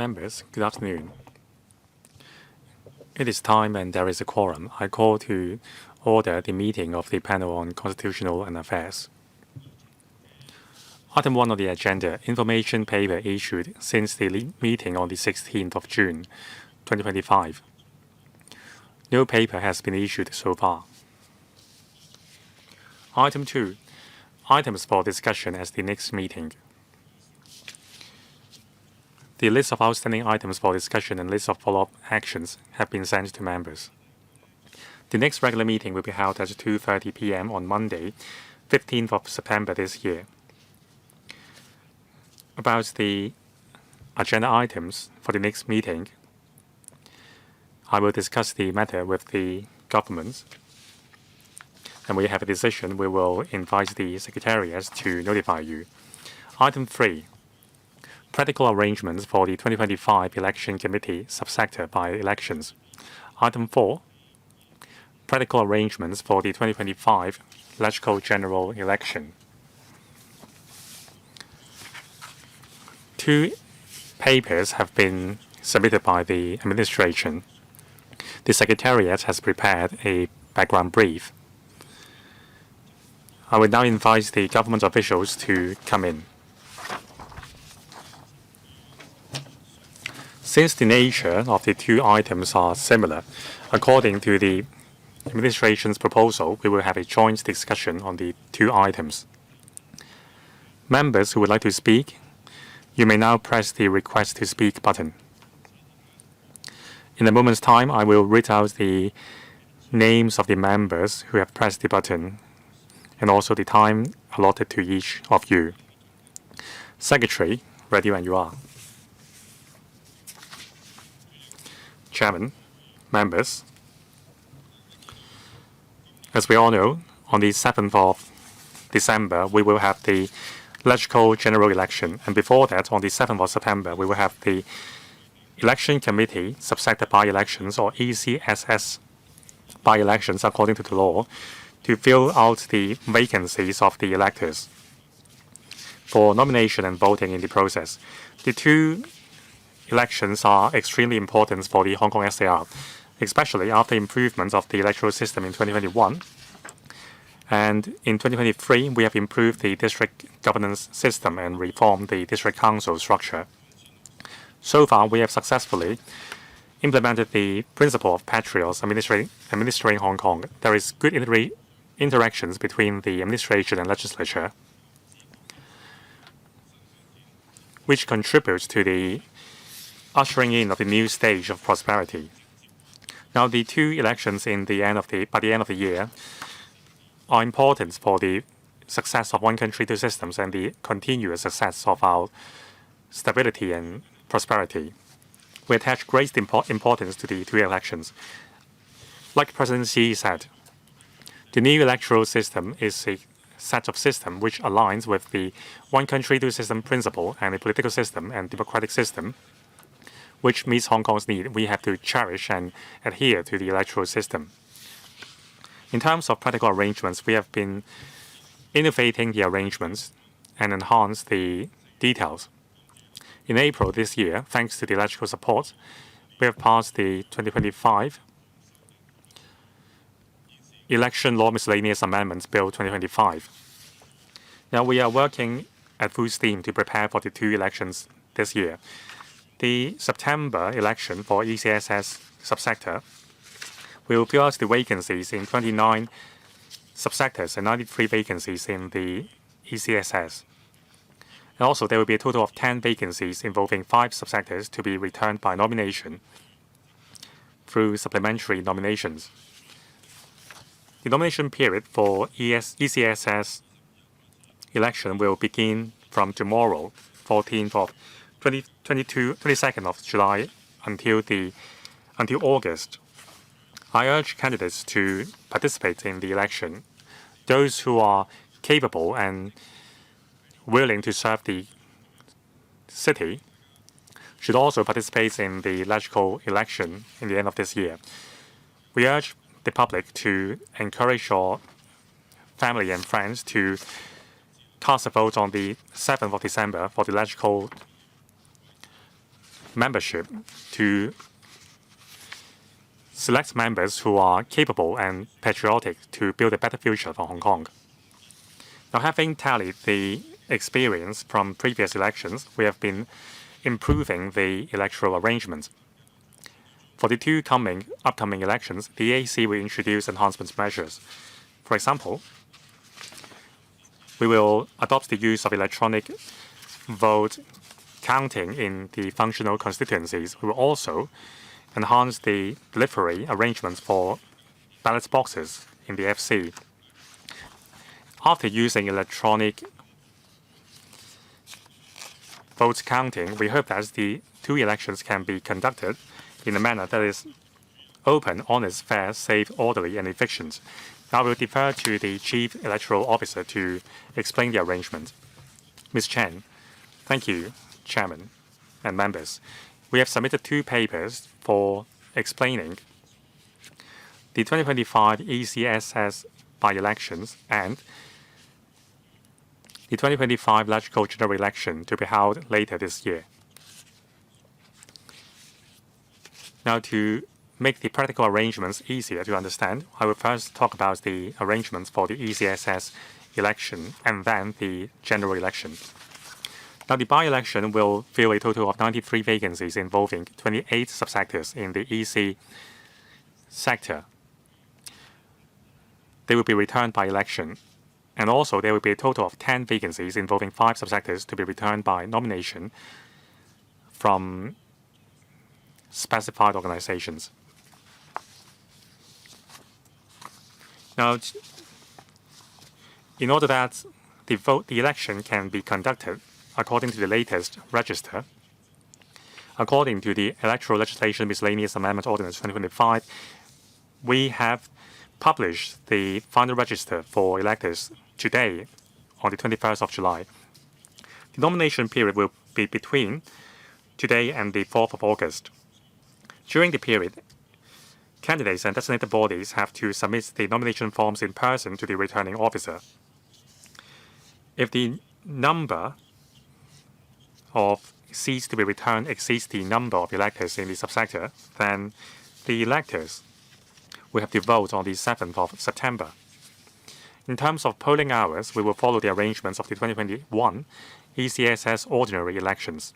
Members, good afternoon. It is time and there is a quorum. I call to order the meeting of the panel on Constitutional and Affairs. Item 1 on the agenda, information paper issued since the meeting on the 16th of June, 2025. No paper has been issued so far. Item 2, items for discussion at the next meeting. The list of outstanding items for discussion and list of follow-up actions have been sent to members. The next regular meeting will be held at 2:30 p.m. on Monday, 15th of September this year. About the agenda items for the next meeting, I will discuss the matter with the government, and when we have a decision, we will invite the Secretariat to notify you. Item 3. Practical arrangements for the 2025 Election Committee Subsector by-elections. Item 4. Practical arrangements for the 2025 Legislative General Election. 2 papers have been submitted by the administration. The Secretariat has prepared a background brief. I will now invite the government officials to come in. Since the nature of the 2 items are similar, according to the administration's proposal, we will have a joint discussion on the 2 items. Members who would like to speak, you may now press the Request to Speak button. In a moment's time, I will read out the names of the members who have pressed the button and also the time allotted to each of you. Secretary, ready when you are. Chairman, members, as we all know, on the 7th of December, we will have the Legislative General Election, and before that, on the 7th of September, we will have the Election Committee Subsector by-elections, or ECSS by-elections according to the law, to fill out the vacancies of the electors for nomination and voting in the process. The 2 elections are extremely important for the Hong Kong SAR, especially after improvements of the electoral system in 2021. And in 2023, we have improved the district governance system and reformed the district council structure. So far, we have successfully implemented the principle of patriots administering Hong Kong. There is good interactions between the administration and legislature, which contributes to the ushering in of the new stage of prosperity. Now, the 2 elections by the end of the year are important for the success of one country, 2 systems and the continuous success of our stability and prosperity. We attach great importance to the 2 elections. Like President Xi said, the new electoral system is a set of systems which aligns with the one country, 2 system principle and the political system and democratic system, which meets Hong Kong's need. We have to cherish and adhere to the electoral system. In terms of practical arrangements, we have been innovating the arrangements and enhance the details. In April this year, thanks to the electoral support, we have passed the 2025 Election Law Miscellaneous Amendments Bill 2025. Now, we are working at full steam to prepare for the 2 elections this year. The September election for ECSS subsector will fill out the vacancies in 29 subsectors and 93 vacancies in the ECSS. And also, there will be a total of 10 vacancies involving 5 subsectors to be returned by nomination through supplementary nominations. The nomination period for ECSS election will begin from tomorrow, 22nd of July until August. I urge candidates to participate in the election. Those who are capable and willing to serve the city should also participate in the legislative election in the end of this year. We urge the public to encourage your family and friends to cast a vote on the 7th of December for the legislative membership to select members who are capable and patriotic to build a better future for Hong Kong. Now, having tallied the experience from previous elections, we have been improving the electoral arrangements. For the two upcoming elections, the EAC will introduce enhancement measures. For example, we will adopt the use of electronic vote counting in the functional constituencies. We will also enhance the delivery arrangements for ballot boxes in the FC. After using electronic vote counting, we hope that the two elections can be conducted in a manner that is open, honest, fair, safe, orderly, and efficient. Now I will defer to the Chief Electoral Officer to explain the arrangement. Ms. Chen. Thank you, Chairman and members. We have submitted two papers for explaining the 2025 ECSS by-elections and the 2025 Legislative General Election to be held later this year. Now, to make the practical arrangements easier to understand, I will first talk about the arrangements for the ECSS election and then the general election. Now, the by-election will fill a total of 93 vacancies involving 28 subsectors in the EC sector. They will be returned by election. And also, there will be a total of 10 vacancies involving 5 subsectors to be returned by nomination from specified organizations. Now, in order that the election can be conducted according to the latest register, according to the Electoral Legislation Miscellaneous Amendment Ordinance 2025, we have published the final register for electors today on the 21st of July. The nomination period will be between today and the 4th of August. During the period, candidates and designated bodies have to submit the nomination forms in person to the returning officer. If the number of seats to be returned exceeds the number of electors in the subsector, then the electors will have to vote on the 7th of September. In terms of polling hours, we will follow the arrangements of the 2021 ECSS ordinary elections,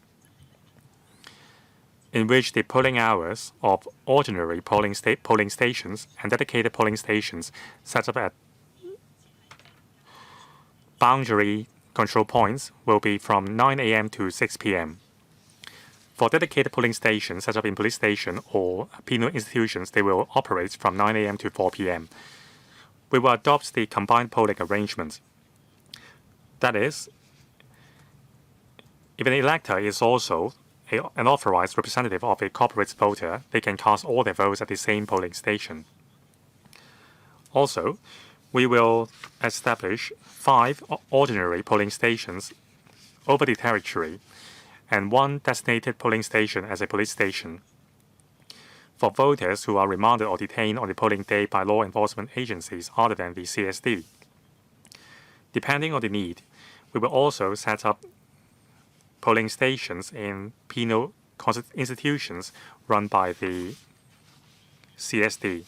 in which the polling hours of ordinary polling stations and dedicated polling stations set up at boundary control points will be from 9 a.m. to 6 p.m. For dedicated polling stations set up in police station or penal institutions, they will operate from 9 a.m. to 4 p.m. We will adopt the combined polling arrangement. That is, if an elector is also an authorized representative of a corporate voter, they can cast all their votes at the same polling station. Also, we will establish 5 ordinary polling stations over the territory and 1 designated polling station as a police station. For voters who are remanded or detained on the polling day by law enforcement agencies other than the CSD. Depending on the need, we will also set up polling stations in penal institutions run by the CSD.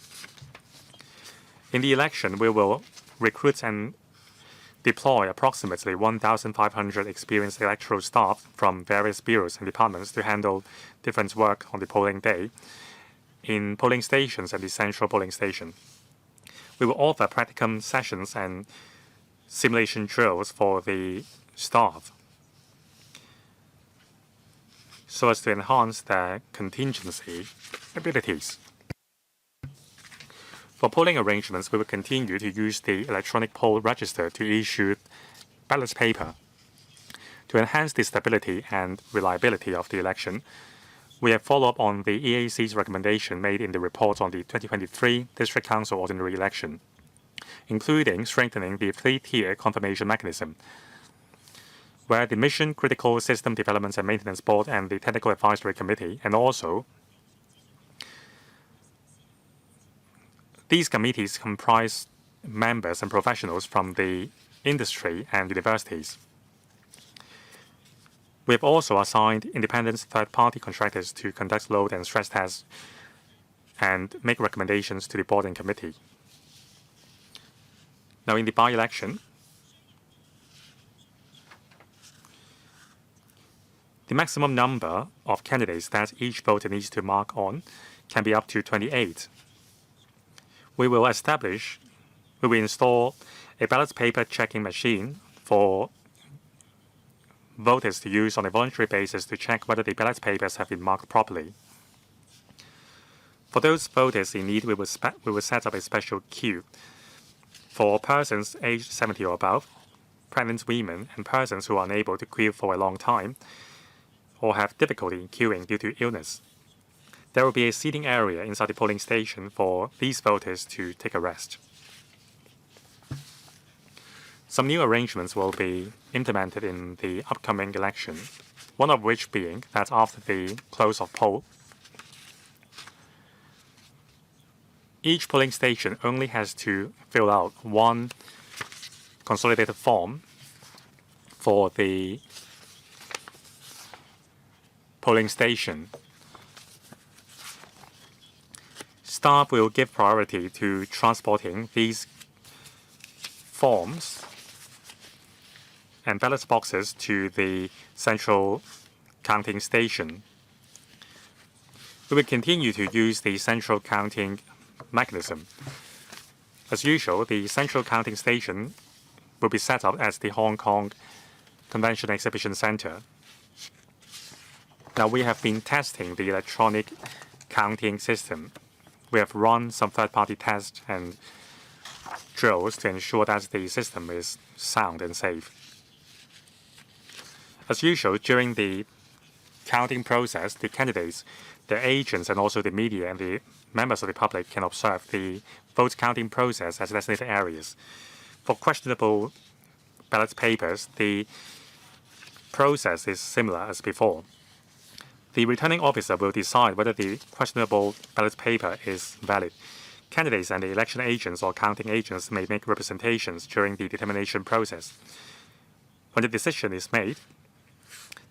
In the election, we will recruit and deploy approximately 1,500 experienced electoral staff from various bureaus and departments to handle different work on the polling day in polling stations and the central polling station. We will offer practicum sessions and simulation drills for the staff so as to enhance their contingency abilities. For polling arrangements, we will continue to use the electronic poll register to issue ballot paper. To enhance the stability and reliability of the election, we have followed up on the EAC's recommendation made in the report on the 2023 District Council Ordinary Election, including strengthening the 3-tier confirmation mechanism, where the Mission Critical System Development and Maintenance Board and the Technical Advisory Committee, and also these committees comprise members and professionals from the industry and universities. We have also assigned independent third-party contractors to conduct load and stress tests and make recommendations to the board and committee. Now, in the by-election, the maximum number of candidates that each voter needs to mark on can be up to 28. We will install a ballot paper checking machine for voters to use on a voluntary basis to check whether the ballot papers have been marked properly. For those voters in need, we will set up a special queue for persons aged 70 or above, pregnant women, and persons who are unable to queue for a long time or have difficulty in queuing due to illness. There will be a seating area inside the polling station for these voters to take a rest. Some new arrangements will be implemented in the upcoming election, one of which being that after the close of poll, each polling station only has to fill out one consolidated form for the polling station. Staff will give priority to transporting these forms and ballot boxes to the central counting station. We will continue to use the central counting mechanism. As usual, the central counting station will be set up as the Hong Kong Convention Exhibition Center. Now, we have been testing the electronic counting system. We have run some third-party tests and drills to ensure that the system is sound and safe. As usual, during the counting process, the candidates, their agents, and also the media and the members of the public can observe the vote counting process as designated areas. For questionable ballot papers, the process is similar as before. The returning officer will decide whether the questionable ballot paper is valid. Candidates and the election agents or counting agents may make representations during the determination process. When the decision is made,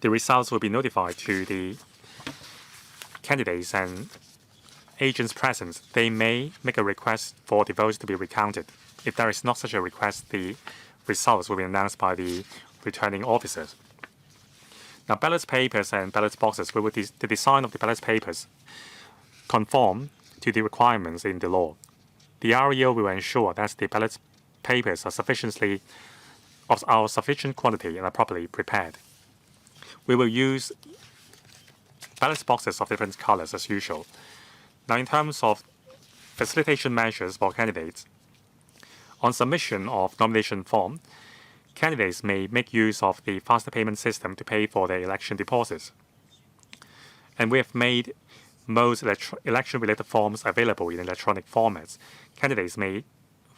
the results will be notified to the candidates and agents present. They may make a request for the votes to be recounted. If there is not such a request, the results will be announced by the returning officers. Now, ballot papers and ballot boxes, the design of the ballot papers conform to the requirements in the law. The REO will ensure that the ballot papers are sufficient quantity and are properly prepared. We will use ballot boxes of different colors as usual. Now, in terms of facilitation measures for candidates, on submission of nomination form, candidates may make use of the faster payment system to pay for their election deposits. And we have made most election-related forms available in electronic formats. Candidates may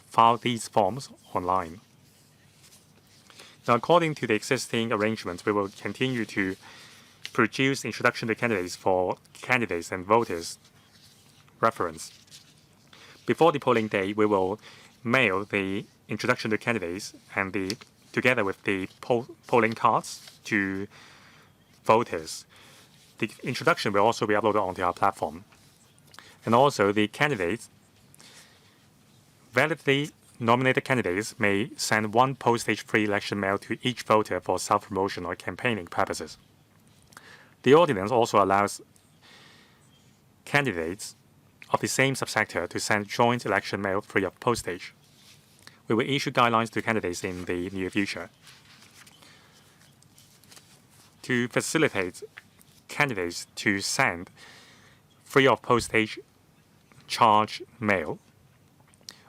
file these forms online. Now, according to the existing arrangements, we will continue to produce introduction to candidates for candidates and voters' reference. Before the polling day, we will mail the introduction to candidates and together with the polling cards to voters. The introduction will also be uploaded onto our platform. And also, the candidates, validly nominated candidates, may send one postage-free election mail to each voter for self-promotion or campaigning purposes. The ordinance also allows candidates of the same subsector to send joint election mail free of postage. We will issue guidelines to candidates in the near future. To facilitate candidates to send free of postage charge mail,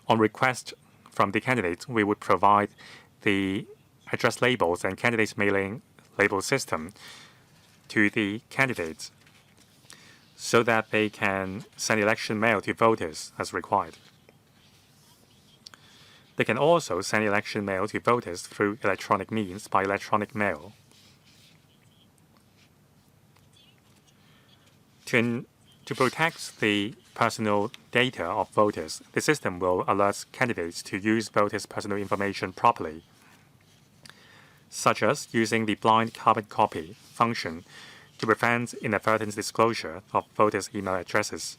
on request from the candidates, we would provide the address labels and candidates mailing label system to the candidates so that they can send election mail to voters as required. They can also send election mail to voters through electronic means by electronic mail. To protect the personal data of voters, the system will alert candidates to use voters' personal information properly. such as using the blind carbon copy function to prevent inadvertent disclosure of voters' email addresses.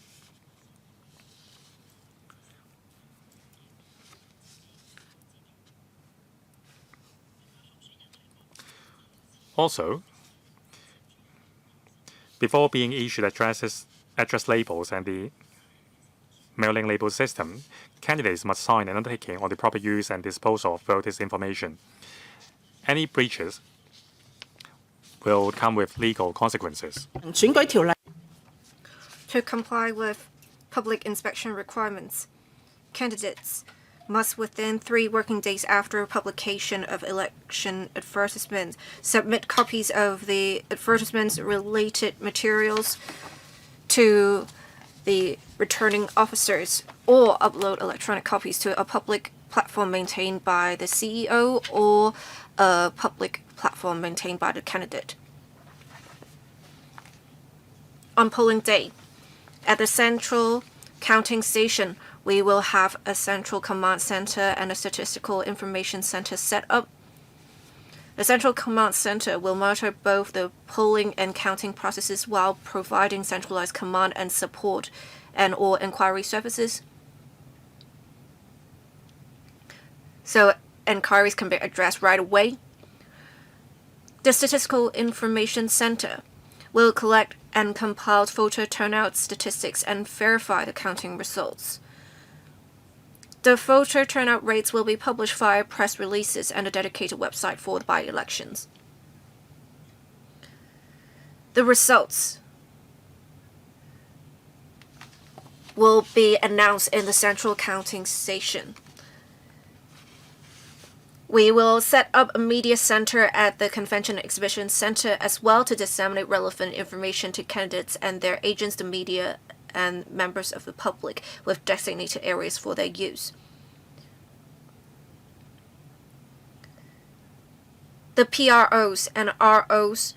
Also, before being issued address labels and the mailing label system, candidates must sign an undertaking on the proper use and disposal of voters' information. Any breaches will come with legal consequences. To comply with public inspection requirements, candidates must within 3 working days after publication of election advertisements submit copies of the advertisements related materials to the returning officers or upload electronic copies to a public platform maintained by the CEO or a public platform maintained by the candidate. On polling day, at the central counting station, we will have a central command center and a statistical information center set up. The central command center will monitor both the polling and counting processes while providing centralized command and support and all inquiry services. So inquiries can be addressed right away. The statistical information center will collect and compile voter turnout statistics and verify the counting results. The voter turnout rates will be published via press releases and a dedicated website for the by-elections. The results will be announced in the central counting station. We will set up a media center at the Convention and Exhibition Center as well to disseminate relevant information to candidates and their agents, the media, and members of the public with designated areas for their use. The PROs and ROs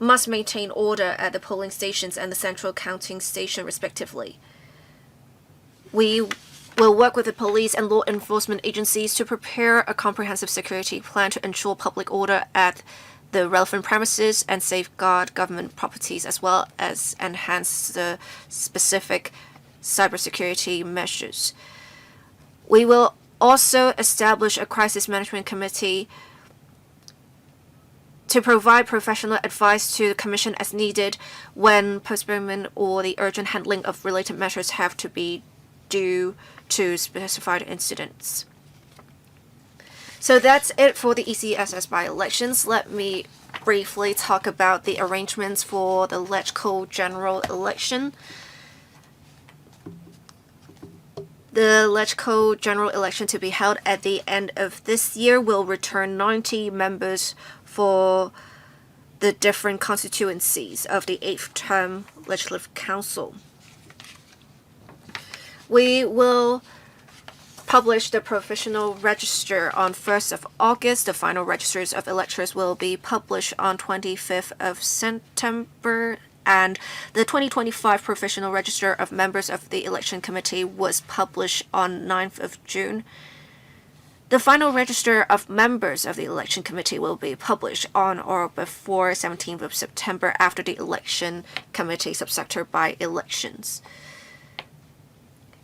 must maintain order at the polling stations and the central counting station respectively. We will work with the police and law enforcement agencies to prepare a comprehensive security plan to ensure public order at the relevant premises and safeguard government properties, as well as enhance the specific cybersecurity measures. We will also establish a crisis management committee to provide professional advice to the Commission as needed when postponement or the urgent handling of related measures have to be due to specified incidents. So that's it for the ECSS by-elections. Let me briefly talk about the arrangements for the Legislative general election. The Legislative general election to be held at the end of this year will return 90 members for the different constituencies of the 8th term Legislative Council. We will publish the provisional register on 1st of August. The final registers of electors will be published on 25th of September, and the 2025 provisional register of members of the election committee was published on 9th of June. The final register of members of the election committee will be published on or before 17th of September after the election committee subsector by-elections.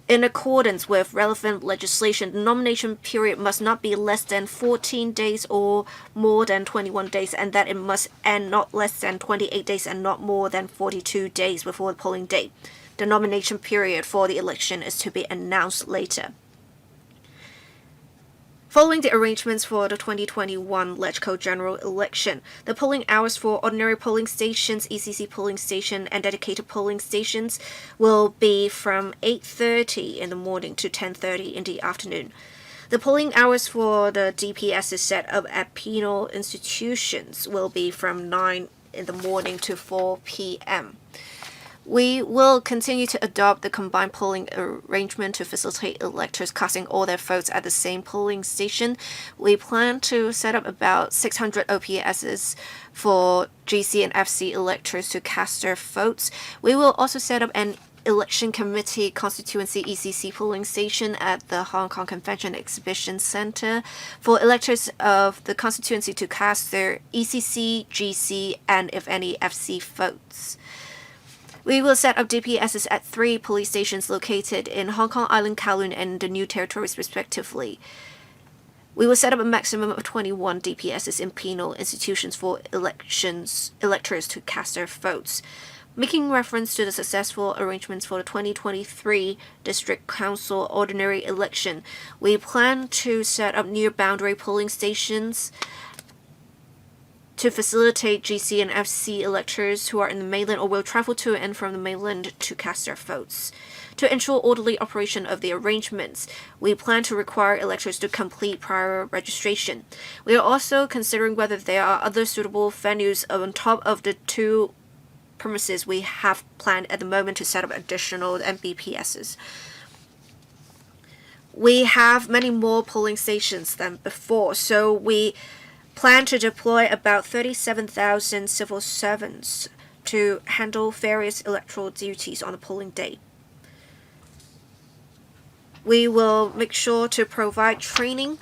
In accordance with relevant legislation, the nomination period must not be less than 14 days or more than 21 days, and that it must end not less than 28 days and not more than 42 days before the polling day. The nomination period for the election is to be announced later. Following the arrangements for the 2021 Legislative general election, the polling hours for ordinary polling stations, ECC polling station, and dedicated polling stations will be from 8:30 in the morning to 10:30 in the afternoon. The polling hours for the DPS set up at penal institutions will be from 9 in the morning to 4 p.m. We will continue to adopt the combined polling arrangement to facilitate electors casting all their votes at the same polling station. We plan to set up about 600 OPSs for GC and FC electors to cast their votes. We will also set up an Election Committee Constituency ECC polling station at the Hong Kong Convention Exhibition Center for electors of the constituency to cast their ECC, GC, and if any FC votes. We will set up DPSs at 3 police stations located in Hong Kong Island, Kowloon, and the New Territories respectively. We will set up a maximum of 21 DPSs in penal institutions for electors to cast their votes. Making reference to the successful arrangements for the 2023 District Council ordinary election, we plan to set up near boundary polling stations to facilitate GC and FC electors who are in the mainland or will travel to and from the mainland to cast their votes. To ensure orderly operation of the arrangements, we plan to require electors to complete prior registration. We are also considering whether there are other suitable venues on top of the 2 premises we have planned at the moment to set up additional MBPSs. We have many more polling stations than before, so we plan to deploy about 37,000 civil servants to handle various electoral duties on the polling day. We will make sure to provide training.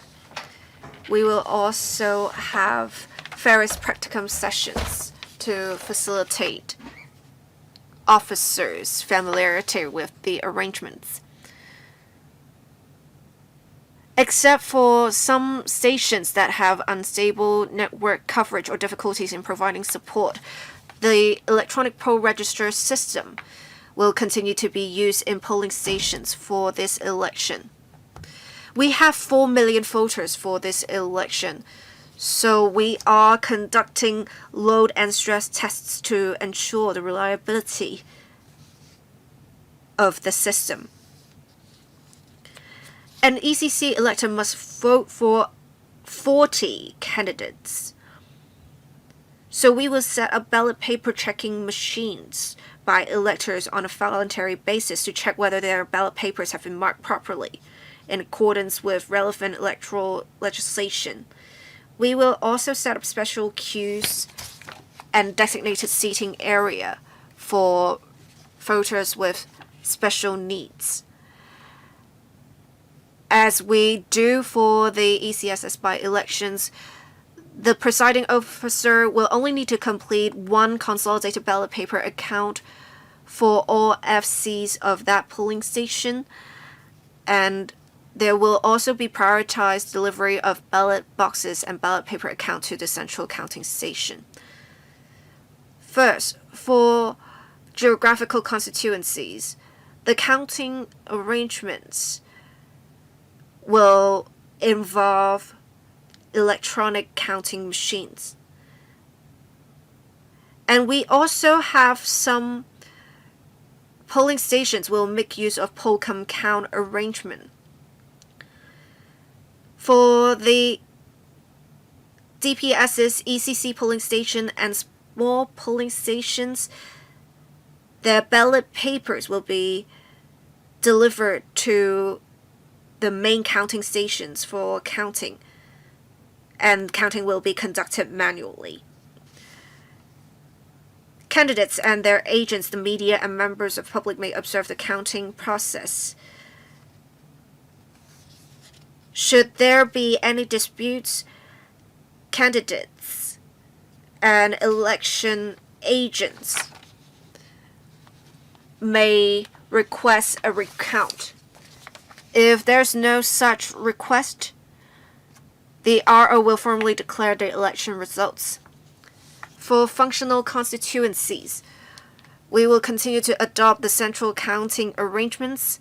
We will also have various practicum sessions to facilitate officers' familiarity with the arrangements. Except for some stations that have unstable network coverage or difficulties in providing support, the electronic poll register system will continue to be used in polling stations for this election. We have 4 million voters for this election, so we are conducting load and stress tests to ensure the reliability of the system. An ECC elector must vote for 40 candidates. So we will set up ballot paper checking machines by electors on a voluntary basis to check whether their ballot papers have been marked properly in accordance with relevant electoral legislation. We will also set up special queues and designated seating area for voters with special needs. As we do for the ECSS by-elections, the presiding officer will only need to complete 1 consolidated ballot paper account for all FCs of that polling station, and there will also be prioritized delivery of ballot boxes and ballot paper account to the central counting station. First, for geographical constituencies, the counting arrangements will involve electronic counting machines. And we also have some polling stations will make use of poll-cum count arrangement. For the DPS's ECC polling station and small polling stations, their ballot papers will be delivered to the main counting stations for counting, and counting will be conducted manually. Candidates and their agents, the media, and members of the public may observe the counting process. Should there be any disputes, candidates and election agents may request a recount. If there's no such request, the RO will formally declare the election results. For functional constituencies, we will continue to adopt the central counting arrangements.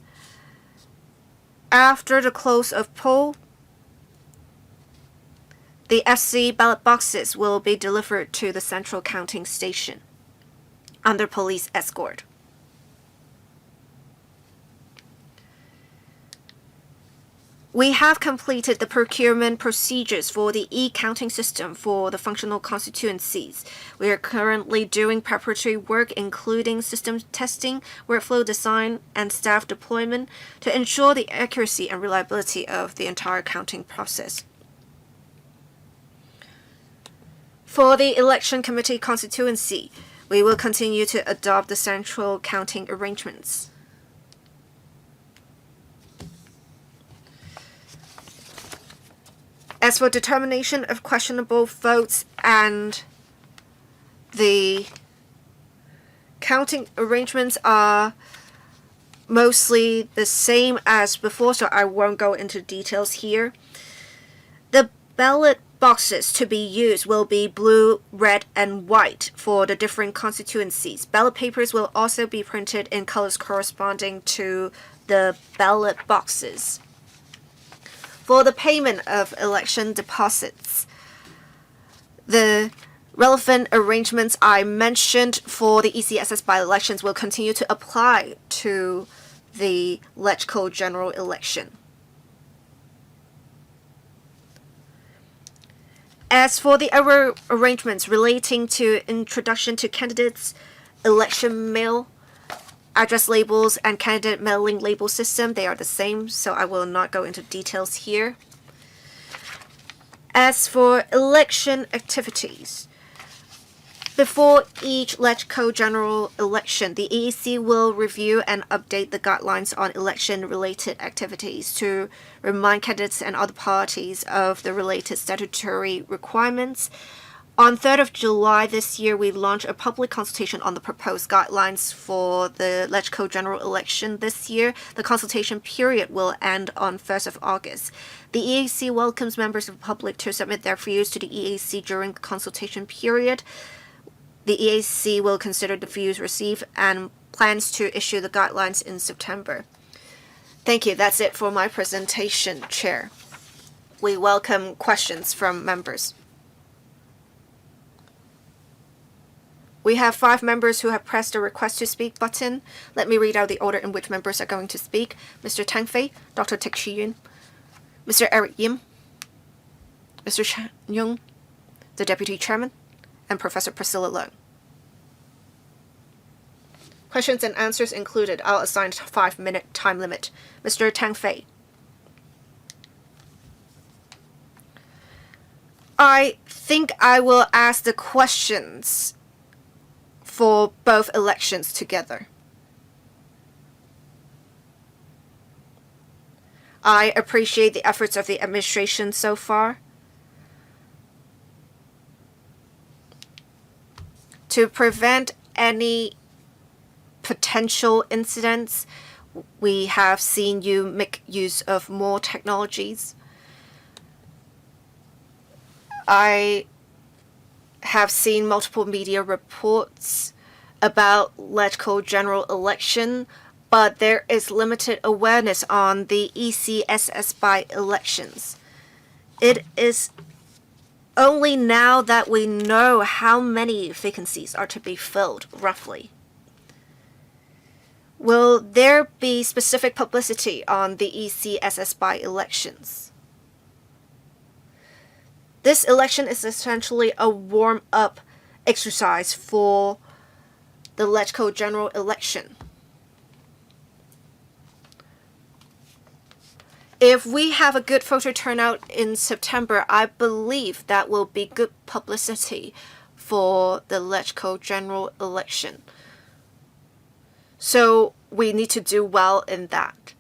After the close of poll, the FC ballot boxes will be delivered to the central counting station under police escort. We have completed the procurement procedures for the e-counting system for the functional constituencies. We are currently doing preparatory work, including system testing, workflow design, and staff deployment to ensure the accuracy and reliability of the entire counting process. For the election committee constituency, We will continue to adopt the central counting arrangements. As for determination of questionable votes and the counting arrangements are mostly the same as before, so I won't go into details here. The ballot boxes to be used will be blue, red, and white for the different constituencies. Ballot papers will also be printed in colors corresponding to the ballot boxes. For the payment of election deposits, the relevant arrangements I mentioned for the ECSS by-elections will continue to apply to the LegCo general election. As for the other arrangements relating to introduction to candidates, election mail, address labels, and candidate mailing label system, they are the same, so I will not go into details here. As for election activities, before each LegCo general election, the EEC will review and update the guidelines on election-related activities to remind candidates and other parties of the related statutory requirements. On 3rd of July this year, we launched a public consultation on the proposed guidelines for the LegCo general election this year. The consultation period will end on 1st of August. The EAC welcomes members of the public to submit their views to the EAC during the consultation period. The EAC will consider the views received and plans to issue the guidelines in September. Thank you. That's it for my presentation, Chair. We welcome questions from members. We have 5 members who have pressed the request to speak button. Let me read out the order in which members are going to speak. Mr. Tang Fei, Dr. Tek Shi-yun, Mr. Eric Yim, Mr. Chen Yung, the Deputy Chairman, and Professor Priscilla Leung. Questions and answers included. I'll assign a 5-minute time limit. Mr. Tang Fei. I think I will ask the questions for both elections together. I appreciate the efforts of the administration so far to prevent any potential incidents. We have seen you make use of more technologies. I have seen multiple media reports about LegCo general election, but there is limited awareness on the ECSS by-elections. It is only now that we know how many vacancies are to be filled, roughly. Will there be specific publicity on the ECSS by-elections? This election is essentially a warm-up exercise for the LegCo general election. If we have a good voter turnout in September, I believe that will be good publicity for the LegCo general election. So we need to do well in that.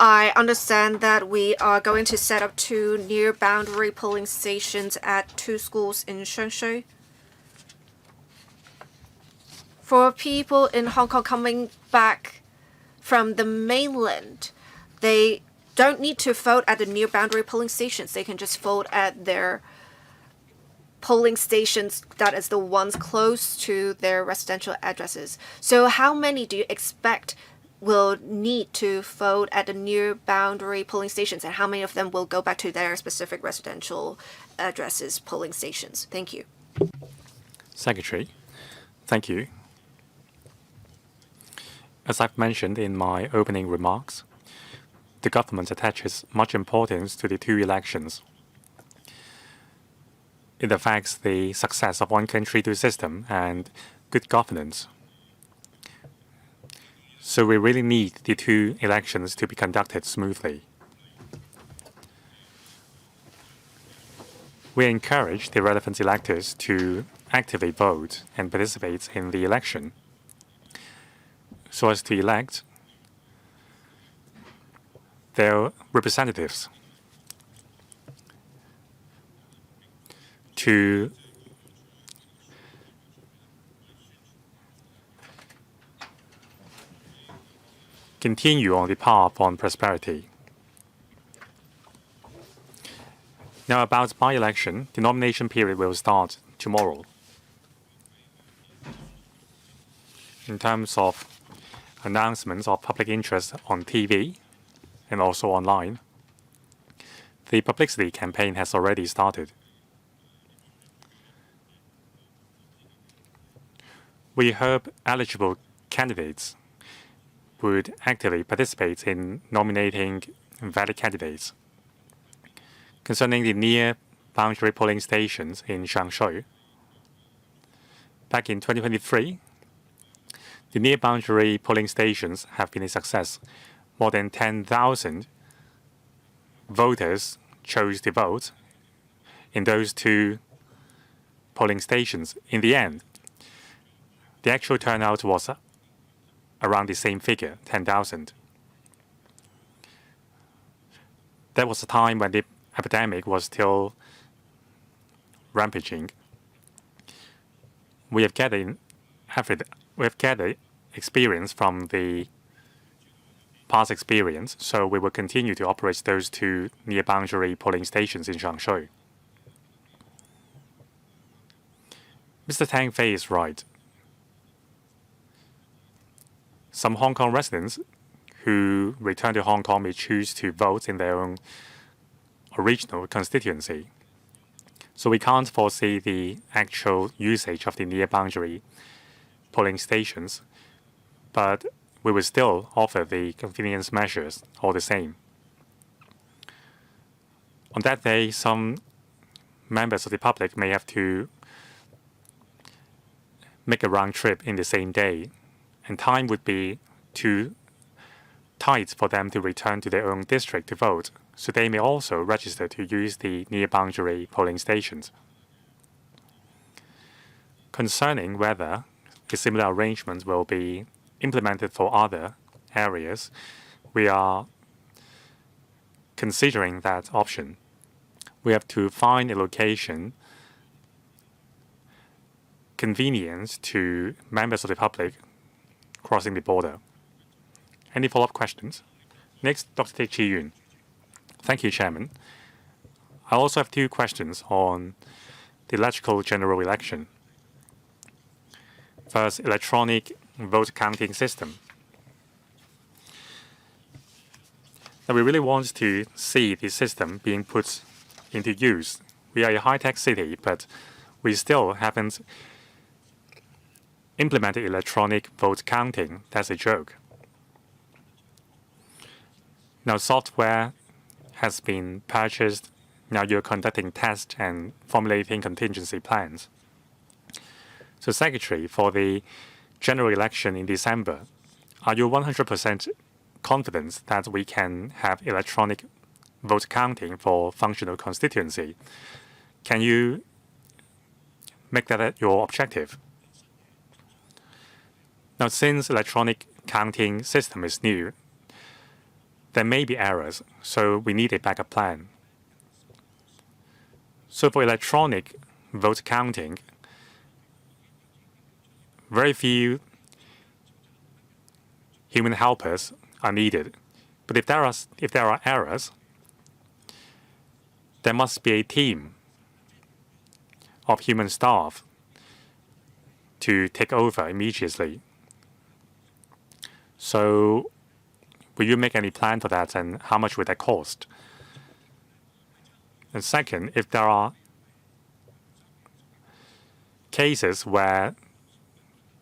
I understand that we are going to set up 2 near-boundary polling stations at 2 schools in Shenzhen. For people in Hong Kong coming back from the mainland, they don't need to vote at the near-boundary polling stations. They can just vote at their polling stations, that is the ones close to their residential addresses. So how many do you expect will need to vote at the near boundary polling stations, and how many of them will go back to their specific residential addresses polling stations? Thank you. Secretary, thank you. As I've mentioned in my opening remarks, the government attaches much importance to the 2 elections. It affects the success of one country, 2 system and good governance. So we really need the 2 elections to be conducted smoothly. We encourage the relevant electors to actively vote and participate in the election so as to elect their representatives to continue on the path on prosperity. Now, about by-election, the nomination period will start tomorrow. In terms of announcements of public interest on TV and also online, the publicity campaign has already started. We hope eligible candidates would actively participate in nominating valid candidates. Concerning the near-boundary polling stations in Shangshui, back in 2023, the near-boundary polling stations have been a success. More than 10,000 voters chose to vote in those two polling stations. In the end, the actual turnout was around the same figure, 10,000. That was a time when the epidemic was still rampaging. We have gathered experience from the past experience, so we will continue to operate those two near-boundary polling stations in Shangshui. Mr. Tang Fei is right. Some Hong Kong residents who return to Hong Kong may choose to vote in their own original constituency. So we can't foresee the actual usage of the near-boundary polling stations, but we will still offer the convenience measures all the same. On that day, some members of the public may have to make a round trip in the same day, and time would be too tight for them to return to their own district to vote, so they may also register to use the near-boundary polling stations. Concerning whether a similar arrangement will be implemented for other areas, we are considering that option. We have to find a location convenient to members of the public crossing the border. Any follow-up questions? Next, Dr. Teck Chi-Yun. Thank you, Chairman. I also have two questions on the logical general election. First, electronic vote counting system. Now, we really want to see the system being put into use. We are a high-tech city, but we still haven't implemented electronic vote counting. That's a joke. Now, software has been purchased. Now you're conducting tests and formulating contingency plans. So, Secretary, for the general election in December, are you 100% confident that we can have electronic vote counting for functional constituency? Can you make that your objective? Now, since electronic counting system is new, there may be errors, so we need a backup plan. So for electronic vote counting, very few human helpers are needed. But if there are errors, there must be a team of human staff to take over immediately. So will you make any plan for that, and how much would that cost? And second, if there are cases where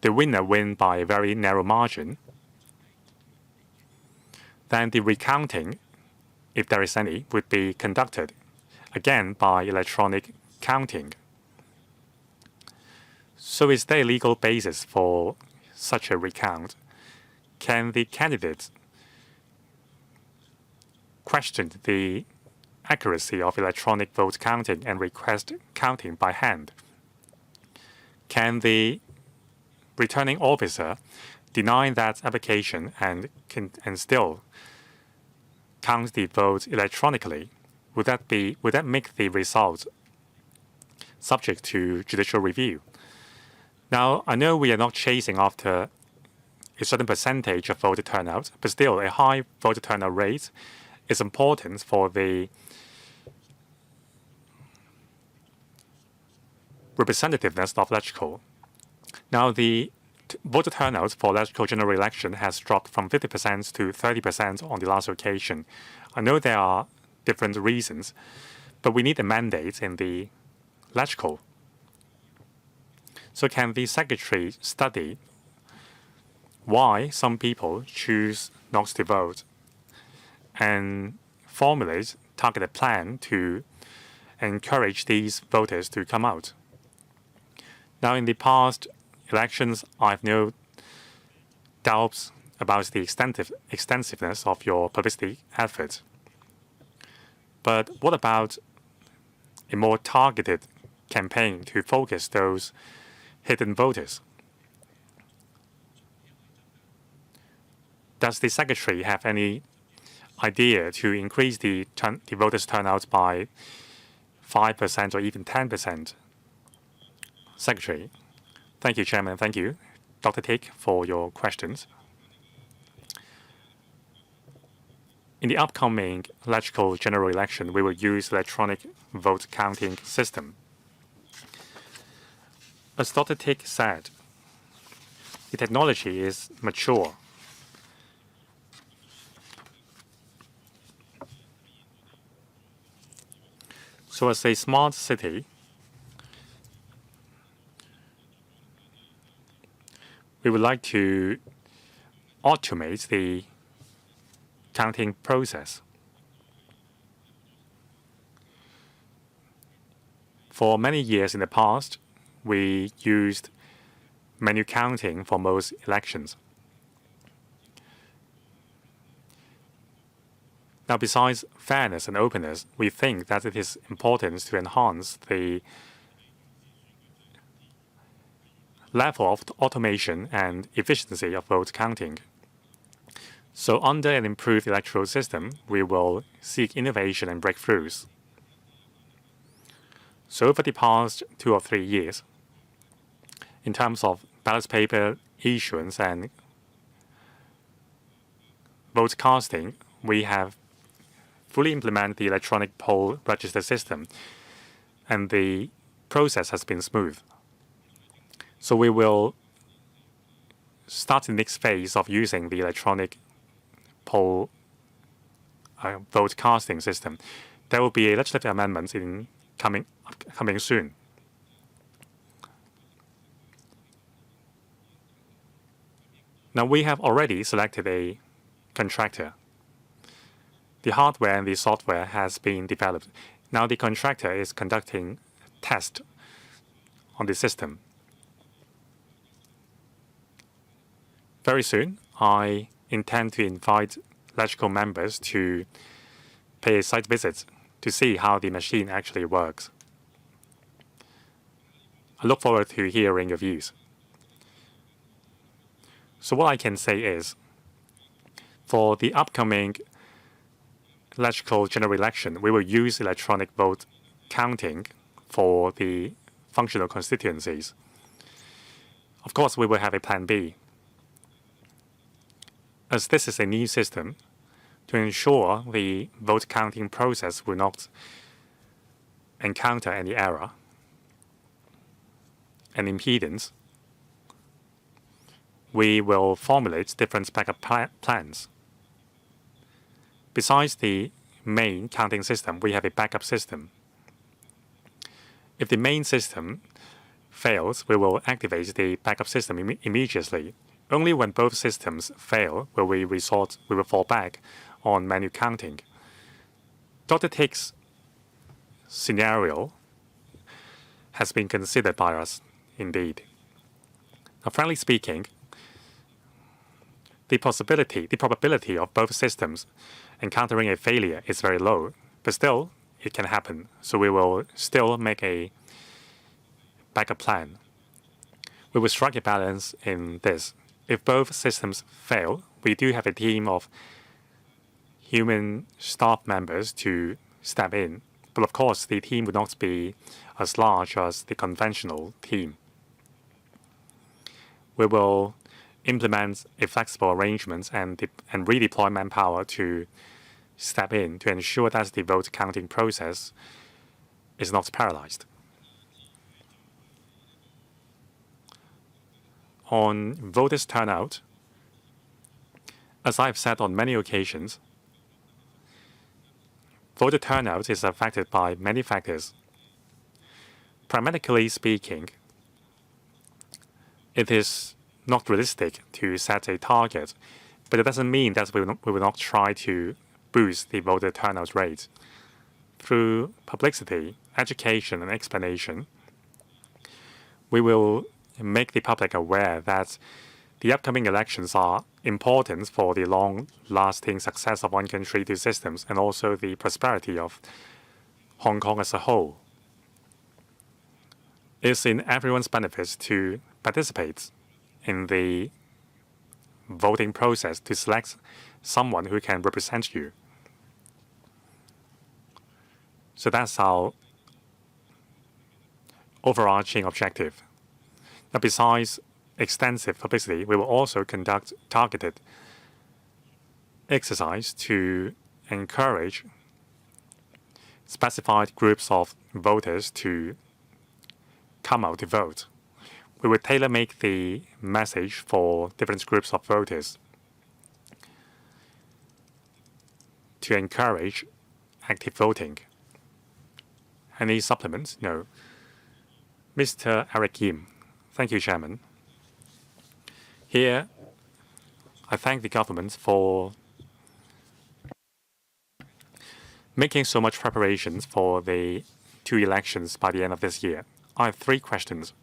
the winner wins by a very narrow margin, then the recounting, if there is any, would be conducted, again, by electronic counting. So is there a legal basis for such a recount? Can the candidates question the accuracy of electronic vote counting and request counting by hand. Can the returning officer deny that application and still count the votes electronically? Would that make the result subject to judicial review? Now, I know we are not chasing after a certain percentage of voter turnout, but still a high voter turnout rate is important for the representativeness of electoral. Now, the voter turnout for electoral general election has dropped from 50% to 30% on the last occasion. I know there are different reasons, but we need a mandate in the electoral. So can the Secretary study why some people choose not to vote and formulate targeted plan to encourage these voters to come out? Now, in the past elections, I have no doubts about the extensiveness of your publicity efforts. But what about a more targeted campaign to focus those hidden voters? Does the Secretary have any idea to increase the voters' turnout by 5% or even 10%? Secretary. Thank you, Chairman. Thank you, Dr. Tick, for your questions. In the upcoming electoral general election, we will use electronic vote counting system. As Dr. Tick said, the technology is mature. So as a smart city, we would like to automate the counting process. For many years in the past, we used manual counting for most elections. Now, besides fairness and openness, we think that it is important to enhance the level of automation and efficiency of vote counting. So under an improved electoral system, we will seek innovation and breakthroughs. So over the past 2 or 3 years, in terms of ballot paper issuance and vote casting, we have fully implemented the electronic poll register system, and the process has been smooth. So we will start the next phase of using the electronic poll vote casting system. There will be a legislative amendment in coming soon. Now we have already selected a contractor. The hardware and the software has been developed. Now the contractor is conducting tests on the system. Very soon, I intend to invite electoral members to pay a site visit to see how the machine actually works. I look forward to hearing your views. So what I can say is, for the upcoming electoral general election, we will use electronic vote counting for the functional constituencies. Of course, we will have a plan B. As this is a new system, to ensure the vote counting process will not encounter any error and impedance, we will formulate different backup plans. Besides the main counting system, we have a backup system. If the main system fails, we will activate the backup system immediately. Only when both systems fail will we fall back on manual counting. Dr. Tick's scenario has been considered by us, indeed. Now, frankly speaking, the probability of both systems encountering a failure is very low, but still, it can happen. So we will still make a backup plan. We will strike a balance in this. If both systems fail, we do have a team of human staff members to step in. But of course, the team would not be as large as the conventional team. We will implement a flexible arrangement and redeploy manpower to step in to ensure that the vote counting process is not paralyzed. On voters' turnout, as I've said on many occasions, voter turnout is affected by many factors. Pragmatically speaking, it is not realistic to set a target, but it doesn't mean that we will not try to boost the voter turnout rate. Through publicity, education, and explanation, we will make the public aware that the upcoming elections are important for the long-lasting success of one country, two systems, and also the prosperity of Hong Kong as a whole. It's in everyone's benefit to participate in the voting process to select someone who can represent you. So that's our overarching objective. Now, besides extensive publicity, we will also conduct targeted exercise to encourage specified groups of voters to come out to vote. We will tailor-make the message for different groups of voters to encourage active voting. Any supplements? No. Mr. Eric Yim. Thank you, Chairman. Here, I thank the government for making so much preparations for the two elections by the end of this year. I have three questions.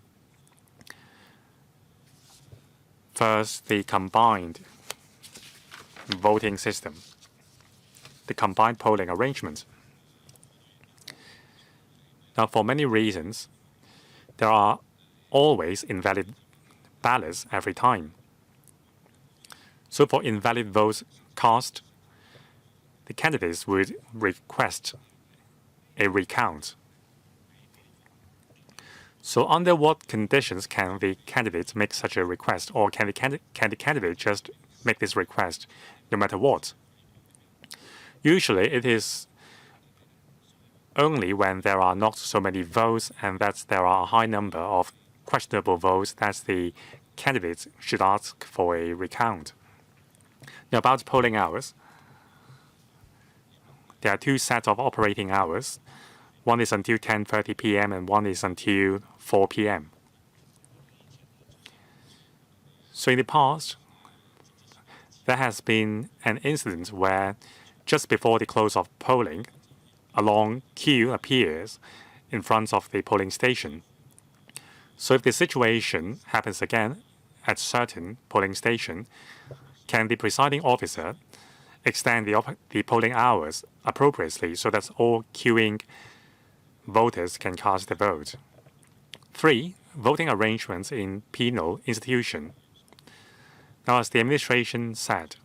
First, the combined voting system, the combined polling arrangement. Now, for many reasons, there are always invalid ballots every time. So for invalid votes cast, the candidates would request a recount. So under what conditions can the candidate make such a request, or can the candidate just make this request no matter what? Usually it is only when there are not so many votes and that there are a high number of questionable votes that the candidates should ask for a recount. Now, about polling hours, there are two sets of operating hours. One is until 10:30 p.m. and one is until 4 p.m. So in the past, there has been an incident where just before the close of polling, a long queue appears in front of the polling station. So if the situation happens again at certain polling station, can the presiding officer extend the polling hours appropriately so that all queuing voters can cast their vote? 3, voting arrangements in penal institution. Now, as the administration said,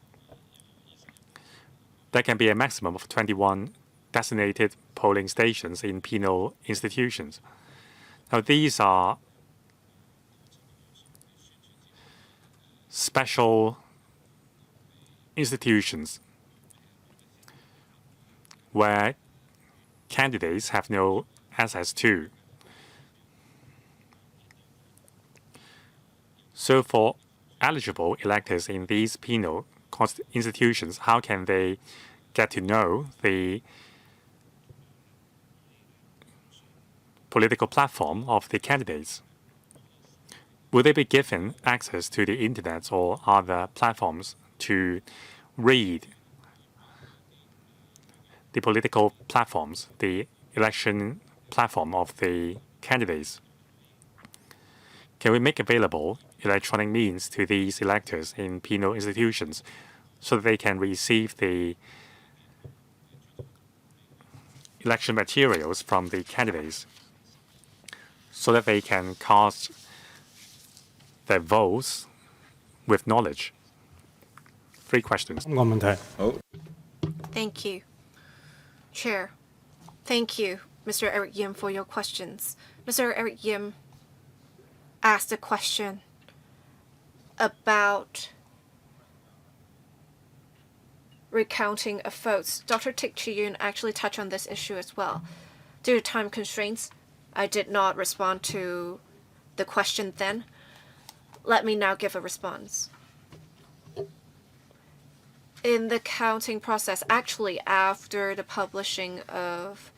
there can be a maximum of 21 designated polling stations in penal institutions. Now, these are special institutions where candidates have no access to. So for eligible electors in these penal institutions, how can they get to know the political platform of the candidates? Will they be given access to the internet or other platforms to read the political platforms, the election platform of the candidates? Can we make available electronic means to these electors in penal institutions so that they can receive the election materials from the candidates so that they can cast their votes with knowledge. 3 questions. 個問題。 Thank you, Chair. Thank you, Mr. Eric Yim, for your questions. Mr. Eric Yim asked a question about recounting of votes. Dr. Tik Chi-yun actually touched on this issue as well. Due to time constraints, I did not respond to the question then. Let me now give a response. In the counting process, actually after the publishing of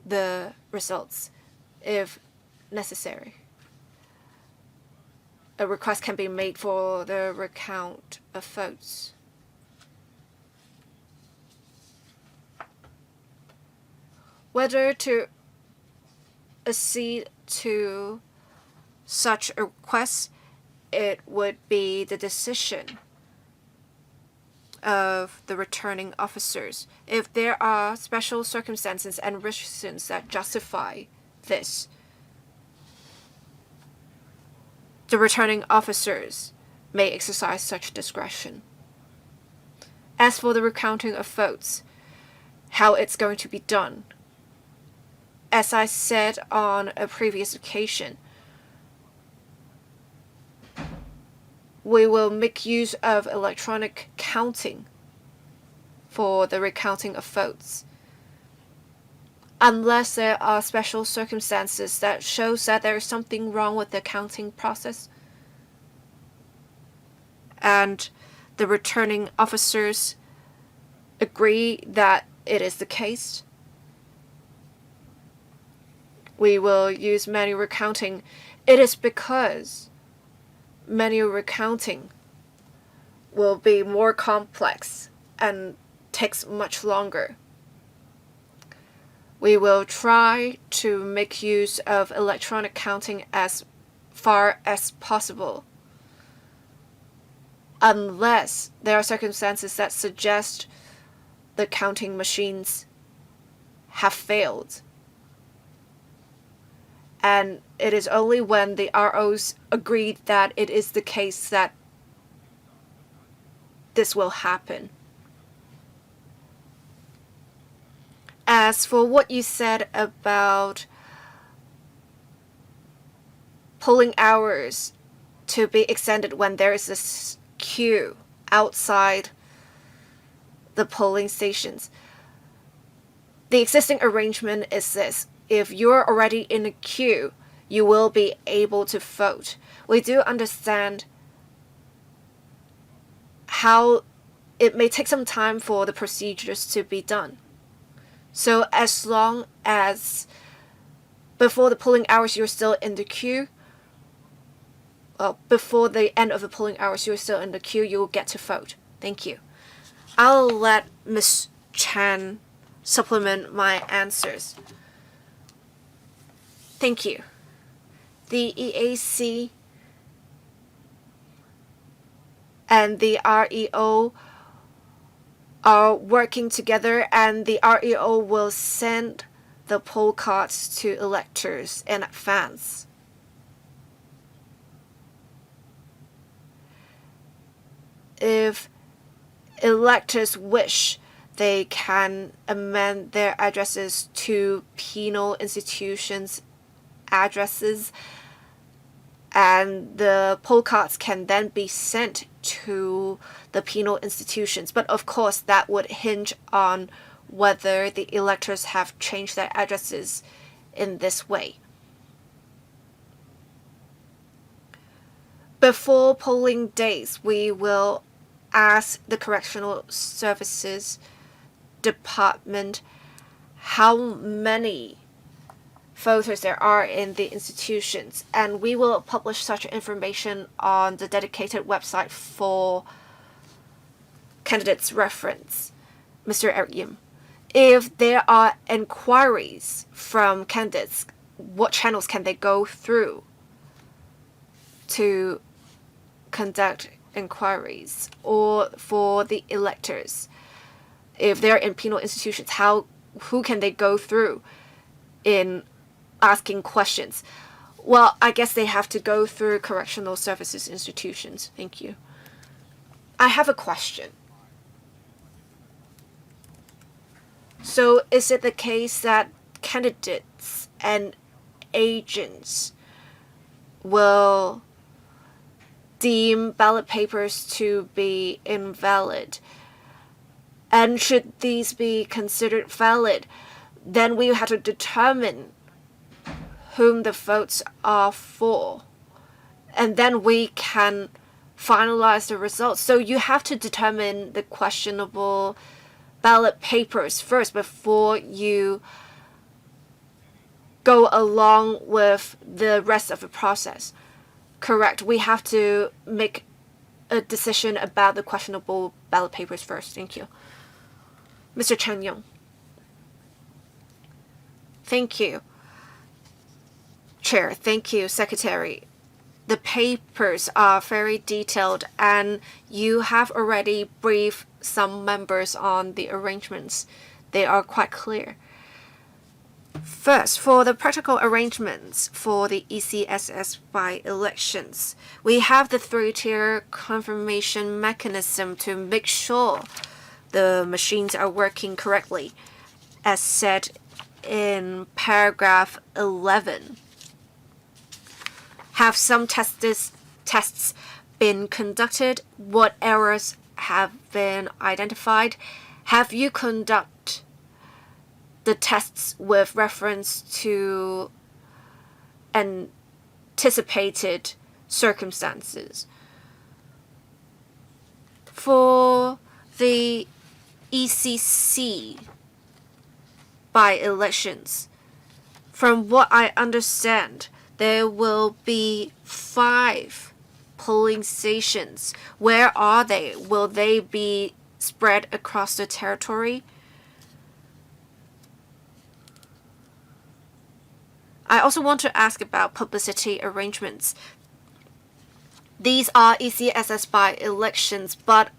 the results, if necessary, a request can be made for the recount of votes. Whether to accede to such a request, it would be the decision of the returning officers. If there are special circumstances and reasons that justify this, the returning officers may exercise such discretion. As for the recounting of votes, how it's going to be done, as I said on a previous occasion, we will make use of electronic counting for the recounting of votes, unless there are special circumstances that shows that there is something wrong with the counting process, and the returning officers agree that it is the case. We will use manual recounting. It is because manual recounting will be more complex and takes much longer. We will try to make use of electronic counting as far as possible, unless there are circumstances that suggest the counting machines have failed. And it is only when the ROs agree that it is the case that this will happen. As for what you said about polling hours to be extended when there is a queue outside the polling stations, the existing arrangement is this. If you're already in a queue, you will be able to vote. We do understand how it may take some time for the procedures to be done. So as long as before the polling hours you're still in the queue, before the end of the polling hours you're still in the queue, you will get to vote. Thank you. I'll let Ms. Chan supplement my answers. Thank you. The EAC and the REO are working together, and the REO will send the poll cards to electors in advance. If electors wish, they can amend their addresses to penal institutions' addresses, and the poll cards can then be sent to the penal institutions. But of course, that would hinge on whether the electors have changed their addresses in this way. Before polling days, we will ask the Correctional Services Department how many voters there are in the institutions, and we will publish such information on the dedicated website for candidates' reference. Mr. Eric Yim, if there are inquiries from candidates, what channels can they go through to conduct inquiries? Or for the electors, if they're in penal institutions, how who can they go through in asking questions? Well, I guess they have to go through correctional services institutions. Thank you. I have a question. So is it the case that candidates and agents will deem ballot papers to be invalid? And should these be considered valid, then we have to determine whom the votes are for. And then we can finalize the results. So you have to determine the questionable ballot papers first before you go along with the rest of the process. Correct. We have to make a decision about the questionable ballot papers first. Thank you. Mr. Chen Yong. Thank you. Chair, thank you, Secretary. The papers are very detailed, and you have already briefed some members on the arrangements. They are quite clear. First, for the practical arrangements for the ECSS by-elections, we have the three-tier confirmation mechanism to make sure the machines are working correctly, as said in paragraph 11. Have some tests been conducted? What errors have been identified? Have you conducted the tests with reference to anticipated circumstances? For the ECC by-elections, from what I understand, there will be 5 polling stations. Where are they? Will they be spread across the territory? I also want to ask about publicity arrangements. These are ECSS by-elections, but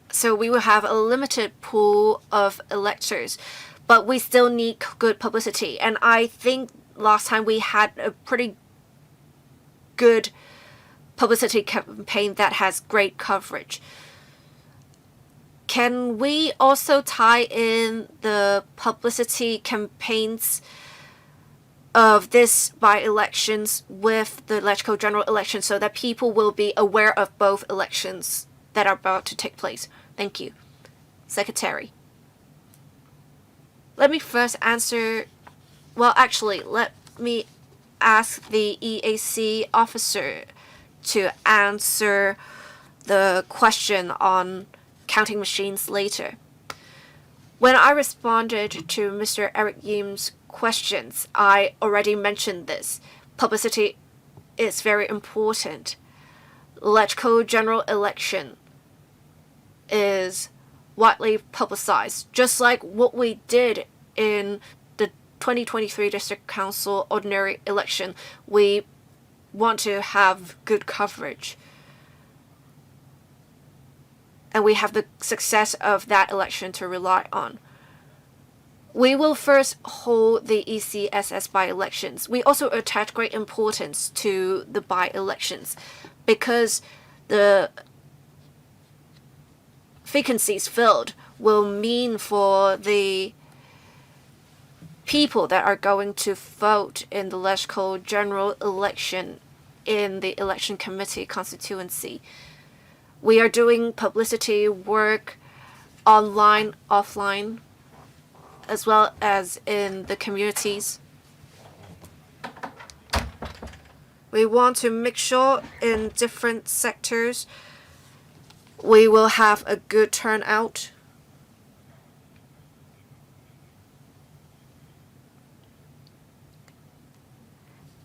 so we will have a limited pool of electors, but we still need good publicity. And I think last time we had a pretty good publicity campaign that has great coverage. Can we also tie in the publicity campaigns of this by-elections with the electrical general election so that people will be aware of both elections that are about to take place? Thank you. Secretary. Let me first answer. Well, actually, let me ask the EAC officer to answer the question on counting machines later. When I responded to Mr. Eric Yim's questions, I already mentioned this. Publicity is very important. Electrical general election is widely publicized, just like what we did in the 2023 District Council ordinary election. We want to have good coverage, and we have the success of that election to rely on. We will first hold the ECSS by-elections. We also attach great importance to the by-elections because the vacancies filled will mean for the people that are going to vote in the electrical general election in the election committee constituency. We are doing publicity work online, offline, as well as in the communities. We want to make sure in different sectors we will have a good turnout.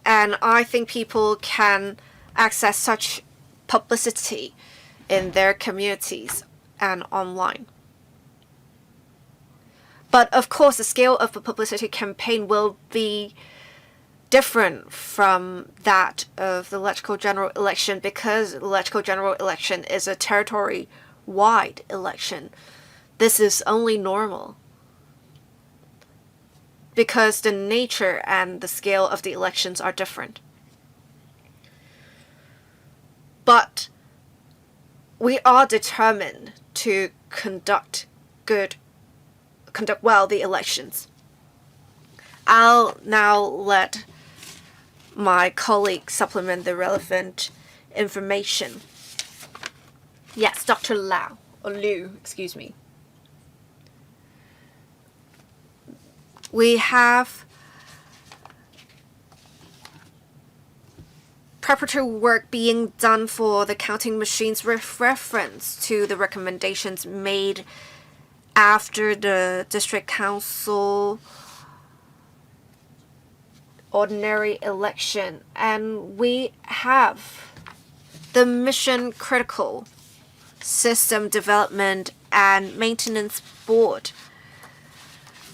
And I think people can access such publicity in their communities and online. But of course, the scale of the publicity campaign will be different from that of the electrical general election because the electrical general election is a territory-wide election. This is only normal. because the nature and the scale of the elections are different. But we are determined to conduct well the elections. I'll now let my colleague supplement the relevant information. Yes, Dr. Liu, excuse me. We have preparatory work being done for the counting machines with reference to the recommendations made after the district council ordinary election. And we have the mission critical system development and maintenance board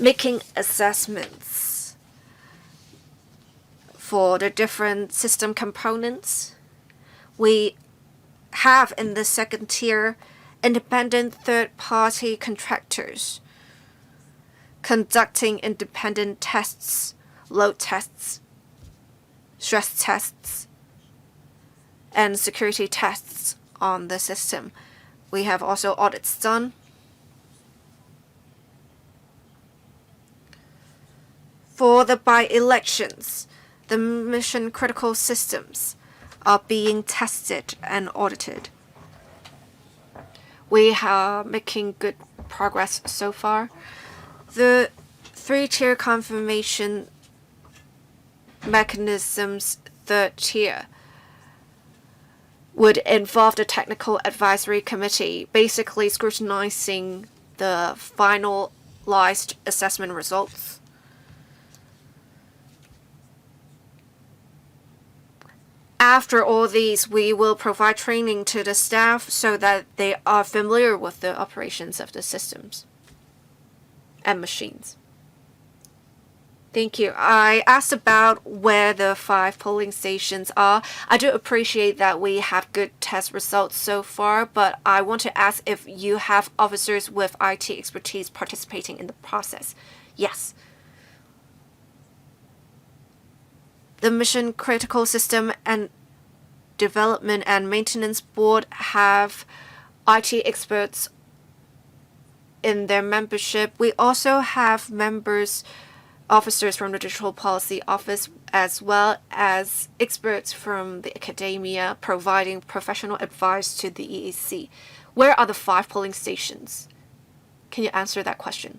making assessments for the different system components. We have in the second tier independent third-party contractors conducting independent tests, load tests, stress tests, and security tests on the system. We have also audits done. For the by-elections, the mission-critical systems are being tested and audited. We are making good progress so far. The three-tier confirmation mechanisms, third tier, would involve the technical advisory committee, basically scrutinizing the finalized assessment results. After all these, we will provide training to the staff so that they are familiar with the operations of the systems and machines. Thank you. I asked about where the 5 polling stations are. I do appreciate that we have good test results so far, but I want to ask if you have officers with IT expertise participating in the process. Yes. The Mission Critical System and Development and Maintenance Board have IT experts in their membership. We also have officers from the Digital Policy Office, as well as experts from the academia providing professional advice to the EAC. Where are the 5 polling stations? Can you answer that question?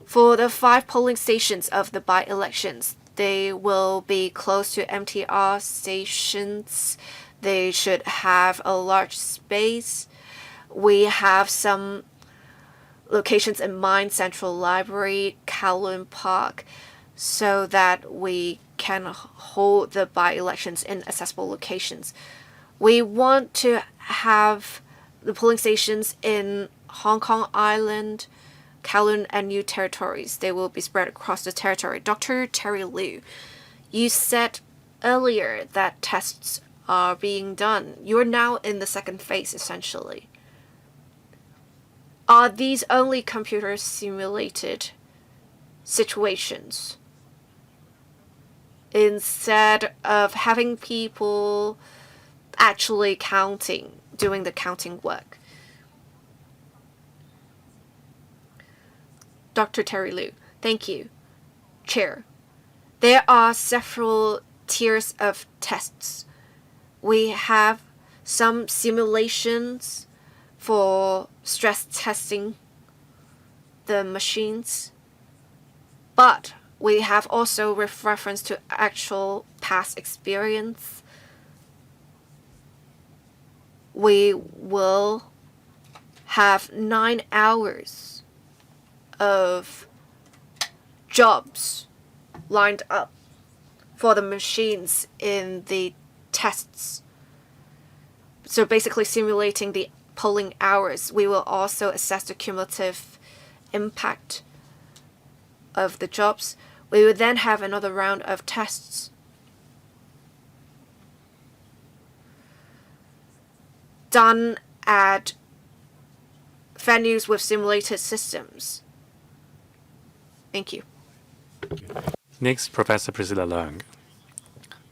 For the 5 polling stations of the by-elections, they will be close to MTR stations. They should have a large space. We have some locations in mind, Central Library, Kowloon Park, so that we can hold the by-elections in accessible locations. We want to have the polling stations in Hong Kong Island, Kowloon, and New Territories. They will be spread across the territory. Dr. Terry Liu, you said earlier that tests are being done. You're now in the second phase, essentially. Are these only computer simulated situations instead of having people actually doing the counting work? Dr. Terry Liu, thank you. Chair, there are several tiers of tests. We have some simulations for stress testing the machines, but we have also with reference to actual past experience. We will have 9 hours of jobs lined up for the machines in the tests. So basically simulating the polling hours. We will also assess the cumulative impact of the jobs. We will then have another round of tests. Done at venues with simulated systems. Thank you. Next, Professor Priscilla Leung.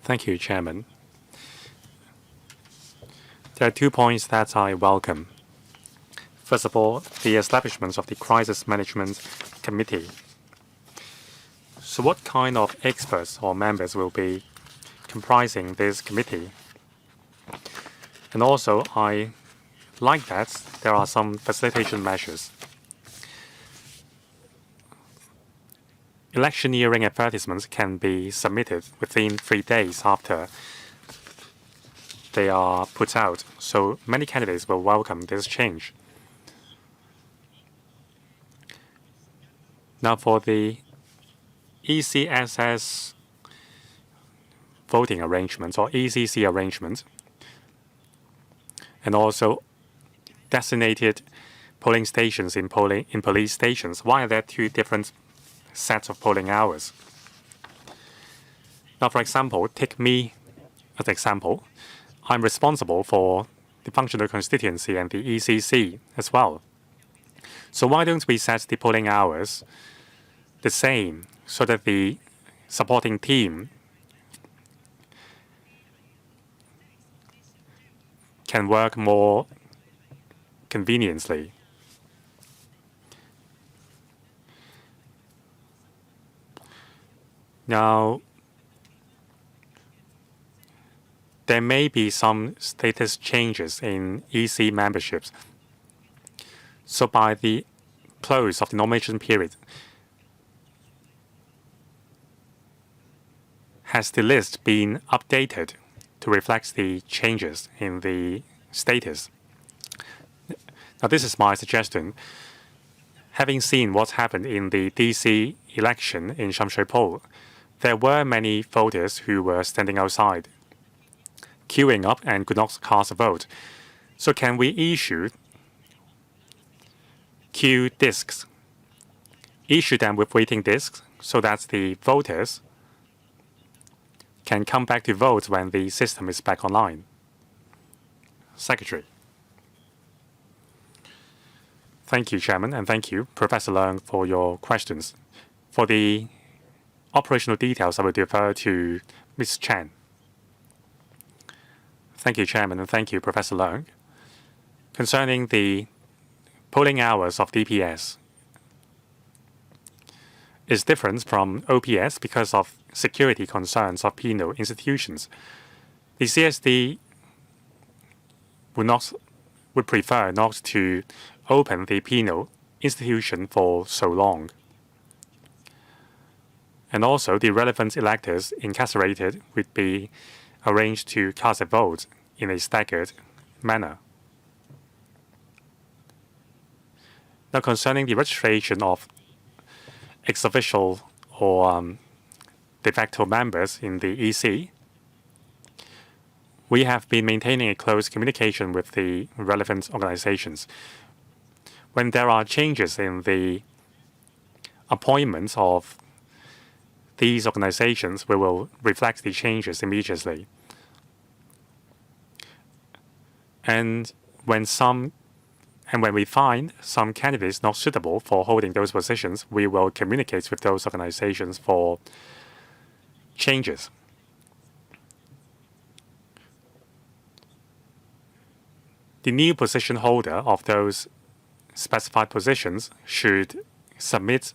Thank you, Chairman. There are 2 points that I welcome. First of all, the establishment of the Crisis Management Committee. So what kind of experts or members will be comprising this committee? And also, I like that there are some facilitation measures. Electioneering advertisements can be submitted within 3 days after they are put out, so many candidates will welcome this change. Now for the ECSS voting arrangements or ECC arrangements, and also designated polling stations in police stations. Why are there 2 different sets of polling hours? Now, for example, take me as an example. I'm responsible for the functional constituency and the ECC as well. So why don't we set the polling hours the same so that the supporting team can work more conveniently? Now, there may be some status changes in EC memberships. So by the close of the nomination period, has the list been updated to reflect the changes in the status? Now, this is my suggestion. Having seen what happened in the DC election in Sham Shui Po, there were many voters who were standing outside, queuing up and could not cast a vote. So can we issue queue discs, issue them with waiting discs so that the voters can come back to vote when the system is back online? Secretary. Thank you, Chairman, and thank you, Professor Leung, for your questions. For the operational details, I will defer to Ms. Chan. Thank you, Chairman, and thank you, Professor Leung. Concerning the polling hours of DPS, is different from OPS because of security concerns of penal institutions. The CSD would prefer not to open the penal institution for so long. And also, the relevant electors incarcerated would be arranged to cast a vote in a staggered manner. Now, concerning the registration of ex-official or de facto members in the EC, we have been maintaining a close communication with the relevant organizations. When there are changes in the appointments of these organizations, we will reflect the changes immediately. And when we find some candidates not suitable for holding those positions, we will communicate with those organizations for changes. The new position holder of those specified positions should submit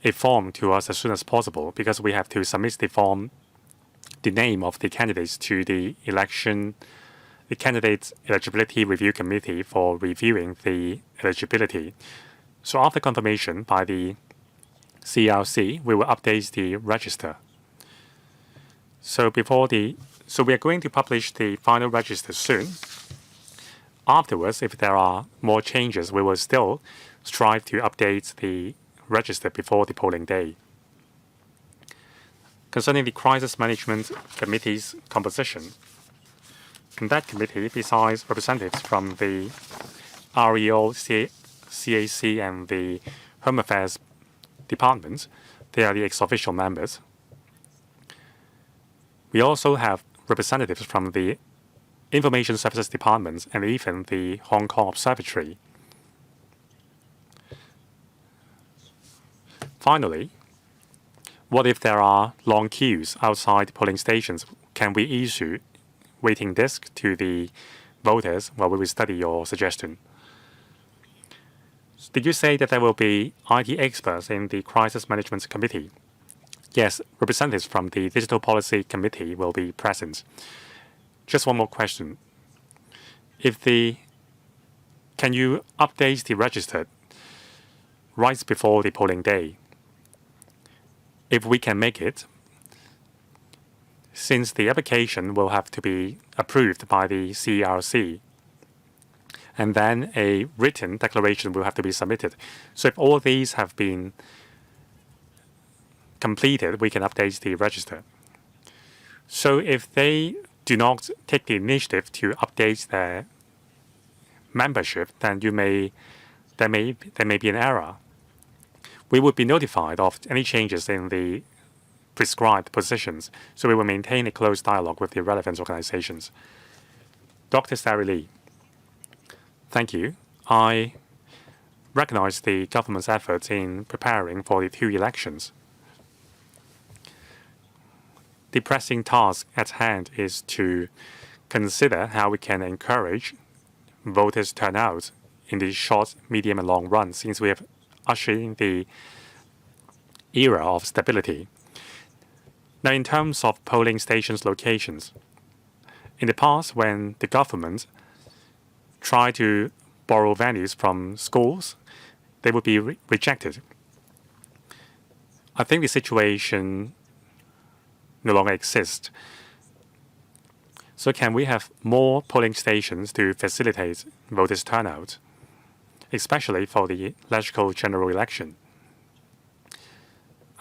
a form to us as soon as possible, because we have to submit the name of the candidates to the Candidate Eligibility Review Committee for reviewing the eligibility. So after confirmation by the CRC, we will update the register. So we are going to publish the final register soon. Afterwards, if there are more changes, we will still strive to update the register before the polling day. Concerning the Crisis Management Committee's composition, in that committee, besides representatives from the REO, CAC, and the Home Affairs departments, they are the ex-official members. We also have representatives from the Information Services Departments and even the Hong Kong Observatory. Finally, what if there are long queues outside polling stations? Can we issue waiting discs to the voters while we will study your suggestion? Did you say that there will be IT experts in the Crisis Management Committee? Yes, representatives from the Digital Policy Committee will be present. Just one more question. Can you update the register right before the polling day? If we can make it, since the application will have to be approved by the CERC, and then a written declaration will have to be submitted. So if all these have been completed, we can update the register. So if they do not take the initiative to update their membership, then there may be an error. We would be notified of any changes in the prescribed positions, so we will maintain a close dialogue with the relevant organizations. Dr. Sari Lee, thank you. I recognize the government's efforts in preparing for the 2 elections. The pressing task at hand is to consider how we can encourage voters' turnout in the short, medium, and long run, since we have ushered in the era of stability. Now, in terms of polling stations locations, in the past, when the government tried to borrow venues from schools, they would be rejected. I think the situation no longer exists. So can we have more polling stations to facilitate voters' turnout, especially for the legislative general election?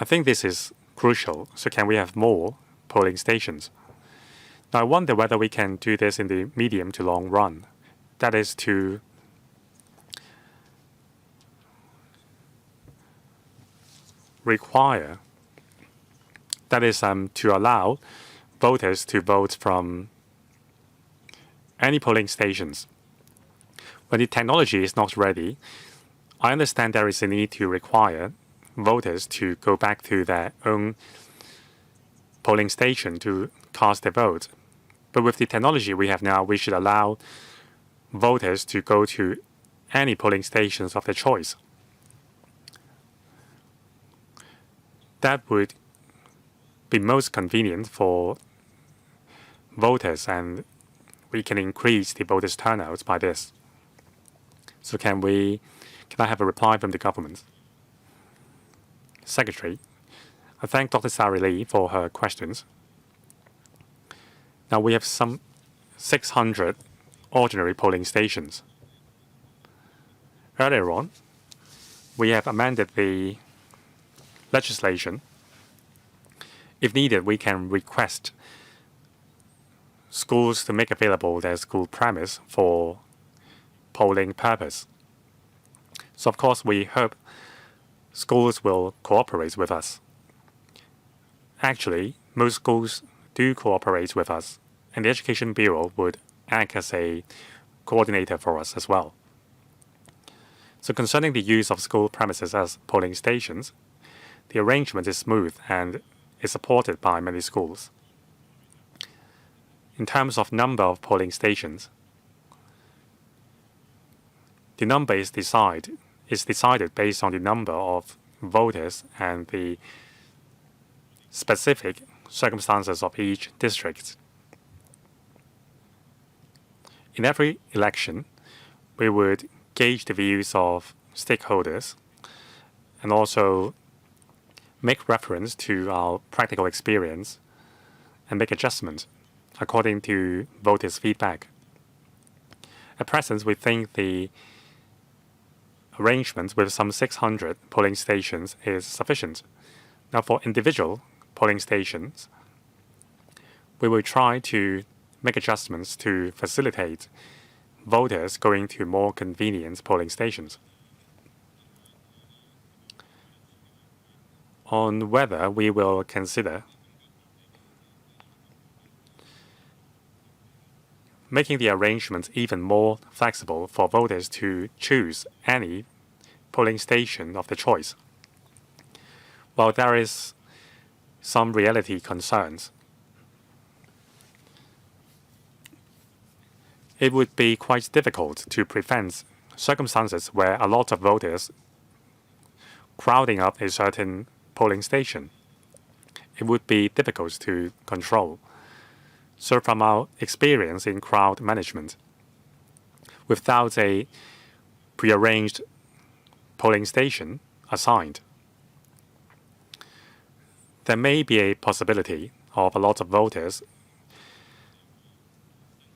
I think this is crucial. So can we have more polling stations? Now, I wonder whether we can do this in the medium to long run. That is to require, to allow voters to vote from any polling stations. When the technology is not ready, I understand there is a need to require voters to go back to their own polling station to cast their vote. But with the technology we have now, we should allow voters to go to any polling stations of their choice. That would be most convenient for voters, and we can increase the voters' turnout by this. So can I have a reply from the government? Secretary, I thank Dr. Sari Lee for her questions. Now we have some 600 ordinary polling stations. Earlier on, we have amended the legislation. If needed, we can request schools to make available their school premise for polling purpose. So of course, we hope schools will cooperate with us. Actually, most schools do cooperate with us, and the Education Bureau would act as a coordinator for us as well. So concerning the use of school premises as polling stations, the arrangement is smooth and is supported by many schools. In terms of number of polling stations, the number is decided based on the number of voters and the specific circumstances of each district. In every election, we would gauge the views of stakeholders and also make reference to our practical experience and make adjustments according to voters' feedback. At present, we think the arrangement with some 600 polling stations is sufficient. Now, for individual polling stations, we will try to make adjustments to facilitate voters going to more convenient polling stations. On whether we will consider making the arrangements even more flexible for voters to choose any polling station of their choice. while there is some reality concerns, it would be quite difficult to prevent circumstances where a lot of voters crowding up a certain polling station. It would be difficult to control. So from our experience in crowd management, without a prearranged polling station assigned, there may be a possibility of a lot of voters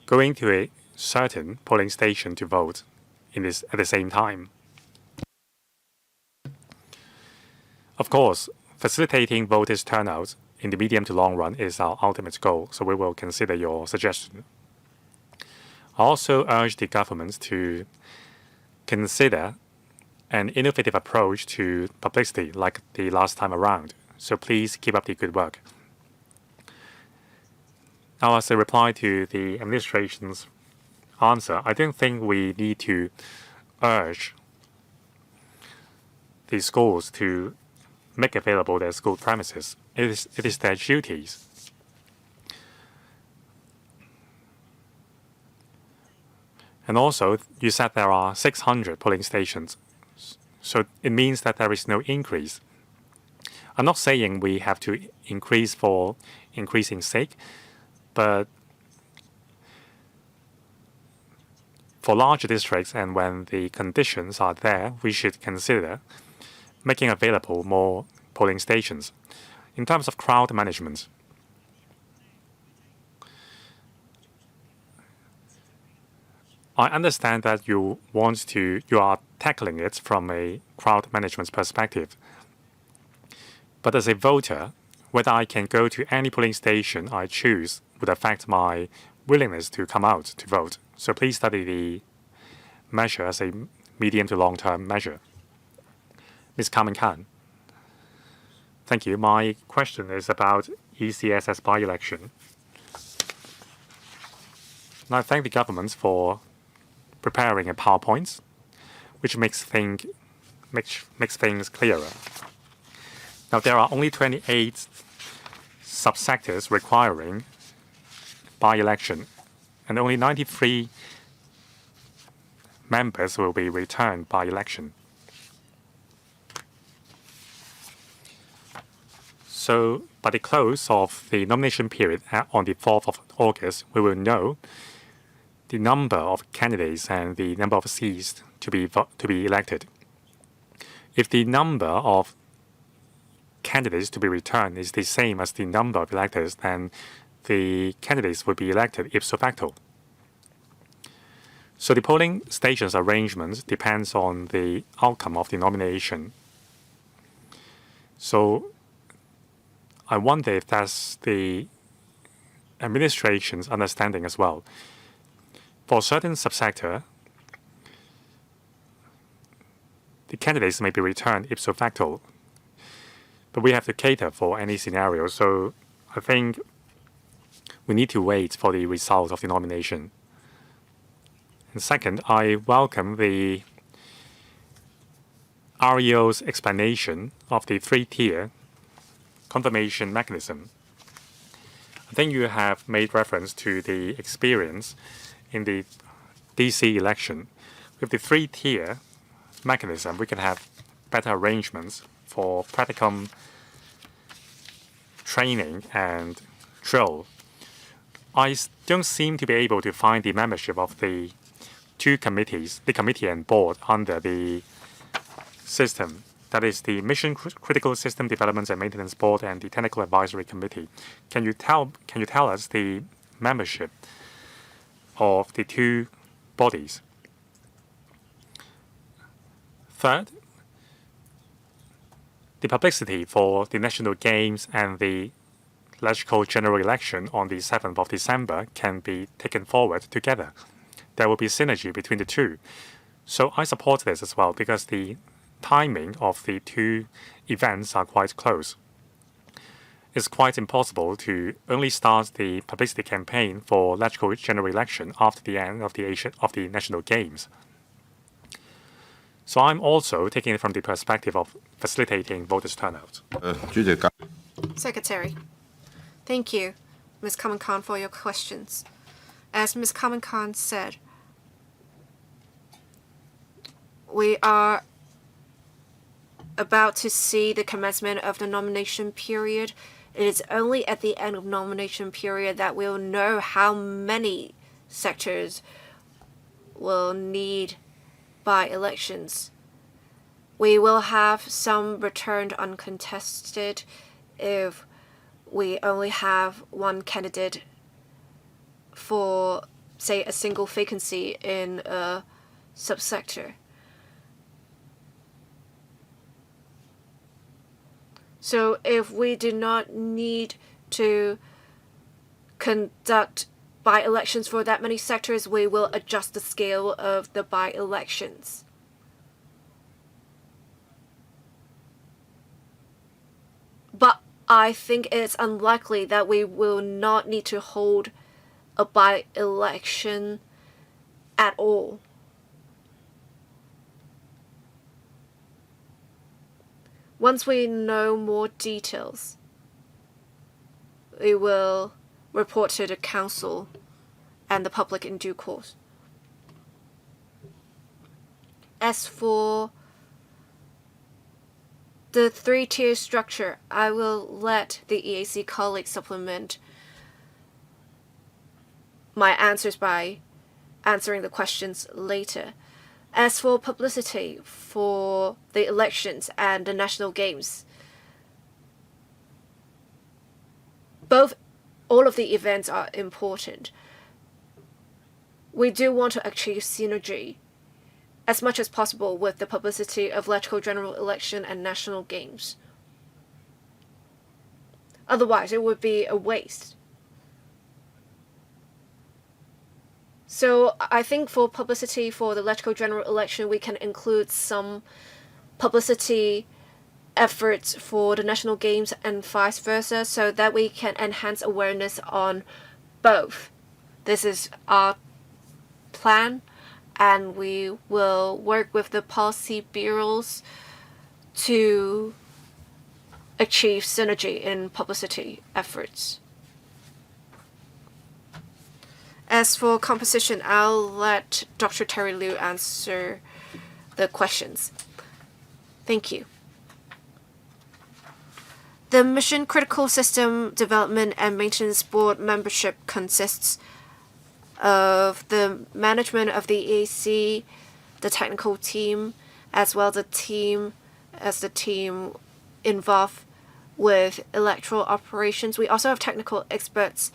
going to a certain polling station to vote at the same time. Of course, facilitating voters' turnout in the medium to long run is our ultimate goal, so we will consider your suggestion. I also urge the government to consider an innovative approach to publicity like the last time around, so please keep up the good work. Now, as a reply to the administration's answer, I don't think we need to urge the schools to make available their school premises. It is their duties. And also, you said there are 600 polling stations, so it means that there is no increase. I'm not saying we have to increase for increasing sake, but for larger districts and when the conditions are there, we should consider making available more polling stations. In terms of crowd management, I understand that you are tackling it from a crowd management perspective. But as a voter, whether I can go to any polling station I choose would affect my willingness to come out to vote. So please study the measure as a medium to long-term measure. Ms. Carmen Khan. Thank you. My question is about ECSS by-election. And I thank the government for preparing a PowerPoint, which makes things clearer. Now, there are only 28 subsectors requiring by-election, and only 93 members will be returned by election. So, by the close of the nomination period on the 4th of August, we will know the number of candidates and the number of seats to be elected. If the number of candidates to be returned is the same as the number of electors, then the candidates would be elected ipso facto. So the polling stations arrangement depends on the outcome of the nomination. So I wonder if that's the administration's understanding as well. For certain subsector, the candidates may be returned ipso facto, but we have to cater for any scenario. So I think we need to wait for the result of the nomination. And second, I welcome the REO's explanation of the three-tier confirmation mechanism. I think you have made reference to the experience in the DC election. With the three-tier mechanism, we can have better arrangements for practicum training and drill. I don't seem to be able to find the membership of the two committees, the committee and board, under the system. That is the Mission Critical System Development and Maintenance Board and the Technical Advisory Committee. Can you tell us the membership of the two bodies? Third, the publicity for the national games and the legislative general election on the 7th of December can be taken forward together. There will be synergy between the two. So I support this as well because the timing of the two events are quite close. It's quite impossible to only start the publicity campaign for legislative general election after the end of the national games. So I'm also taking it from the perspective of facilitating voters' turnout. 主席， Secretary. Thank you, Ms. Kamen Khan, for your questions. As Ms. Kamen Khan said, we are about to see the commencement of the nomination period. It is only at the end of nomination period that we'll know how many sectors will need by-elections. We will have some returned uncontested if we only have one candidate for, say, a single vacancy in a subsector. So if we do not need to conduct by-elections for that many sectors, we will adjust the scale of the by-elections. But I think it's unlikely that we will not need to hold a by-election at all. Once we know more details, we will report to the Council and the public in due course. As for the three-tier structure, I will let the EAC colleagues supplement my answers by answering the questions later. As for publicity for the elections and the national games, all of the events are important. We do want to achieve synergy as much as possible with the publicity of electoral general election and national games. Otherwise, it would be a waste. So I think for publicity for the electoral general election, we can include some publicity efforts for the national games and vice versa, so that we can enhance awareness on both. This is our plan, and we will work with the policy bureaus to achieve synergy in publicity efforts. As for composition, I'll let Dr. Terry Liu answer the questions. Thank you. The Mission Critical System Development and Maintenance Board membership consists of the management of the EAC, the technical team, as well as the team involved with electoral operations. We also have technical experts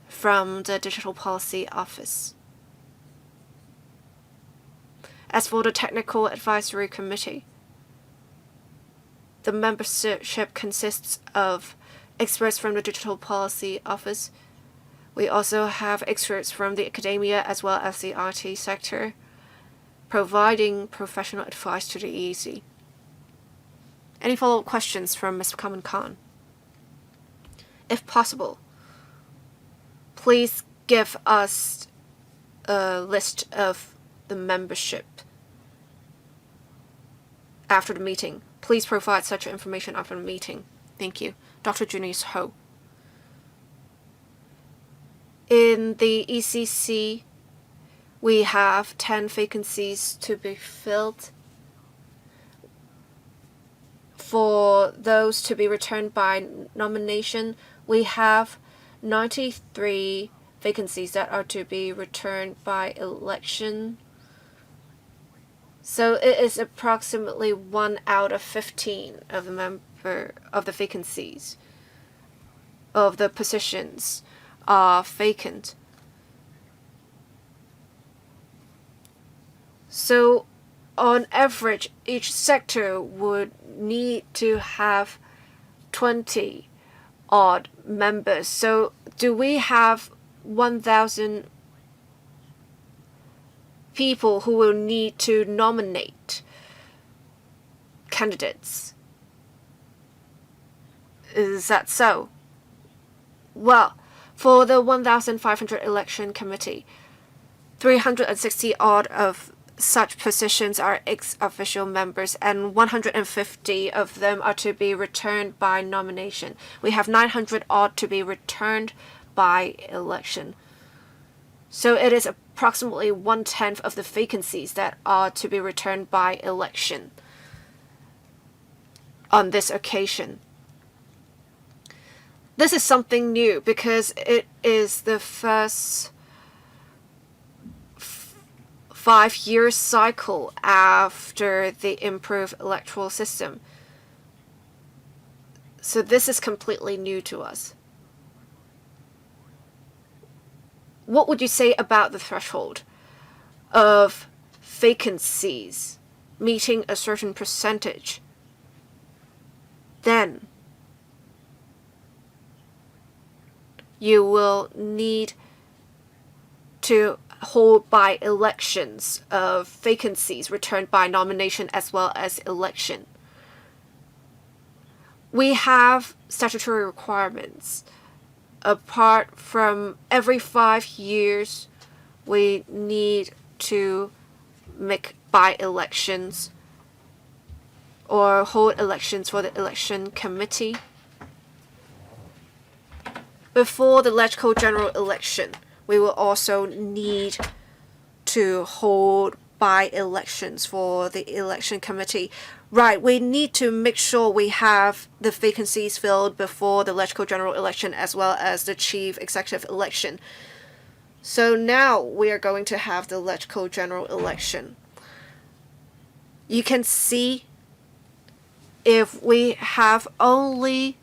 from the Digital Policy Office. As for the Technical Advisory Committee, the membership consists of experts from the Digital Policy Office. We also have experts from the academia as well as the IT sector, providing professional advice to the EAC. Any follow-up questions from Ms. Kamen Khan? If possible, please give us a list of the membership after the meeting. Please provide such information after the meeting. Thank you. Dr. Junius Ho. In the ECC, we have 10 vacancies to be filled. For those to be returned by nomination, we have 93 vacancies that are to be returned by election. So it is approximately 1 out of 15 of the vacancies of the positions are vacant. So on average, each sector would need to have 20 odd members. So do we have 1,000 people who will need to nominate candidates? Is that so? Well, for the 1,500 election committee, 360 odd of such positions are ex-official members, and 150 of them are to be returned by nomination. We have 900 odd to be returned by election. So it is approximately 1/10 of the vacancies that are to be returned by election on this occasion. This is something new because it is the first 5-year cycle after the improved electoral system. So this is completely new to us. What would you say about the threshold of vacancies meeting a certain percentage? Then you will need to hold by elections of vacancies returned by nomination as well as election. We have statutory requirements. Apart from every 5 years, we need to make by-elections or hold elections for the election committee. Before the Legislative General Election, we will also need to hold by-elections for the election committee. Right, we need to make sure we have the vacancies filled before the Legislative General Election as well as the Chief Executive Election. So now we are going to have the Legislative General Election. You can see if we have only,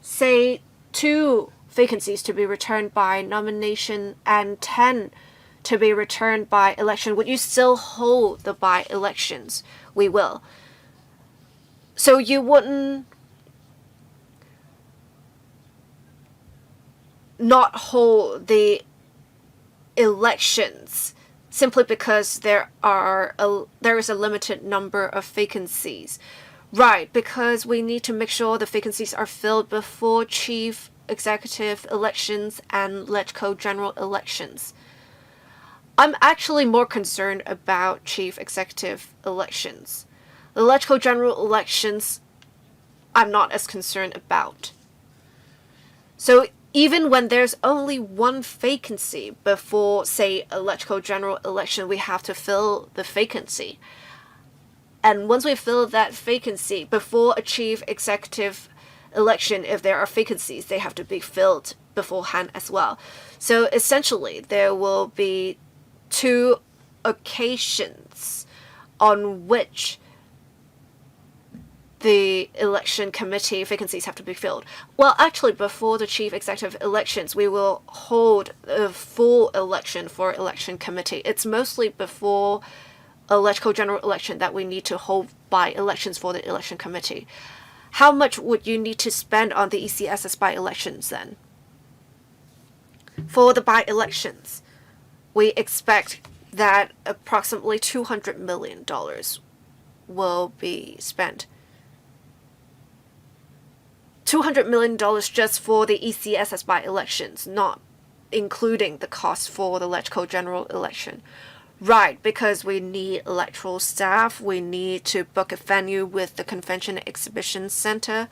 say, 2 vacancies to be returned by nomination and 10 to be returned by election, would you still hold the by-elections? We will. So you wouldn't not hold the elections simply because there is a limited number of vacancies. Right, because we need to make sure the vacancies are filled before chief executive elections and Legislative General Elections. I'm actually more concerned about chief executive elections. The Legislative General Elections, I'm not as concerned about. So even when there's only 1 vacancy before, say, a Legislative General Election, we have to fill the vacancy. And once we fill that vacancy, before a chief executive election, if there are vacancies, they have to be filled beforehand as well. So essentially, there will be 2 occasions on which the election committee vacancies have to be filled. Well, actually, before the chief executive elections, we will hold a full election for election committee. It's mostly before a Legislative General Election that we need to hold by elections for the election committee. How much would you need to spend on the ECSS by-elections then? For the by-elections, we expect that approximately $200 million will be spent. $200 million just for the ECSS by-elections, not including the cost for the Legislative General Election. Right, because we need electoral staff, we need to book a venue with the Convention Exhibition Center.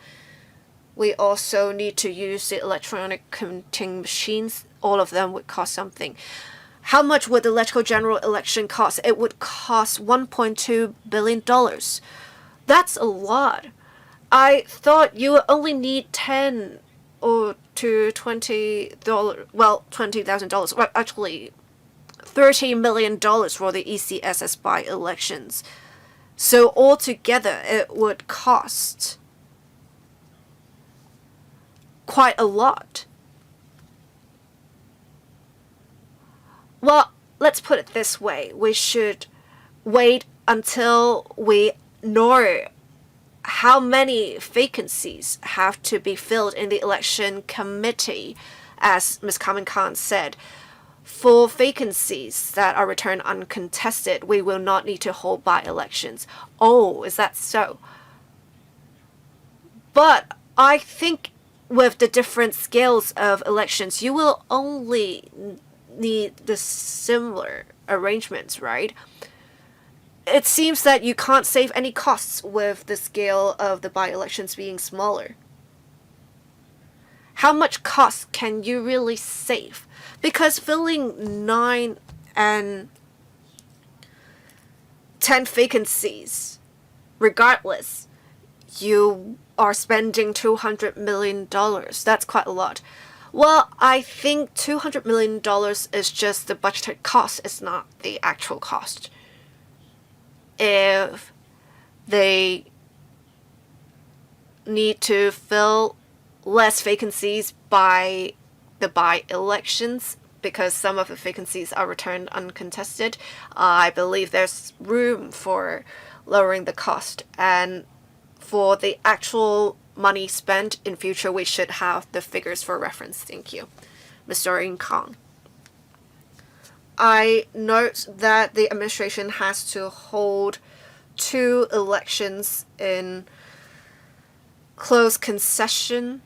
We also need to use the electronic counting machines. All of them would cost something. How much would the Legislative General Election cost? It would cost $1.2 billion. That's a lot. I thought you would only need $10 or to $20, well, $20,000. Well, actually, $30 million for the ECSS by-elections. So altogether, it would cost quite a lot. Well, let's put it this way. We should wait until we know how many vacancies have to be filled in the election committee, as Ms. Carmen Khan said. For vacancies that are returned uncontested, we will not need to hold by-elections. Oh, is that so? But I think with the different scales of elections, you will only need the similar arrangements, right? It seems that you can't save any costs with the scale of the by-elections being smaller. How much cost can you really save? Because filling 9 and 10 vacancies, regardless, you are spending $200 million. That's quite a lot. Well, I think $200 million is just the budgeted cost. It's not the actual cost. If they need to fill less vacancies by the by-elections, because some of the vacancies are returned uncontested, I believe there's room for lowering the cost. And for the actual money spent in future, we should have the figures for reference. Thank you. Mr. Kong. I note that the administration has to hold 2 elections in close concession.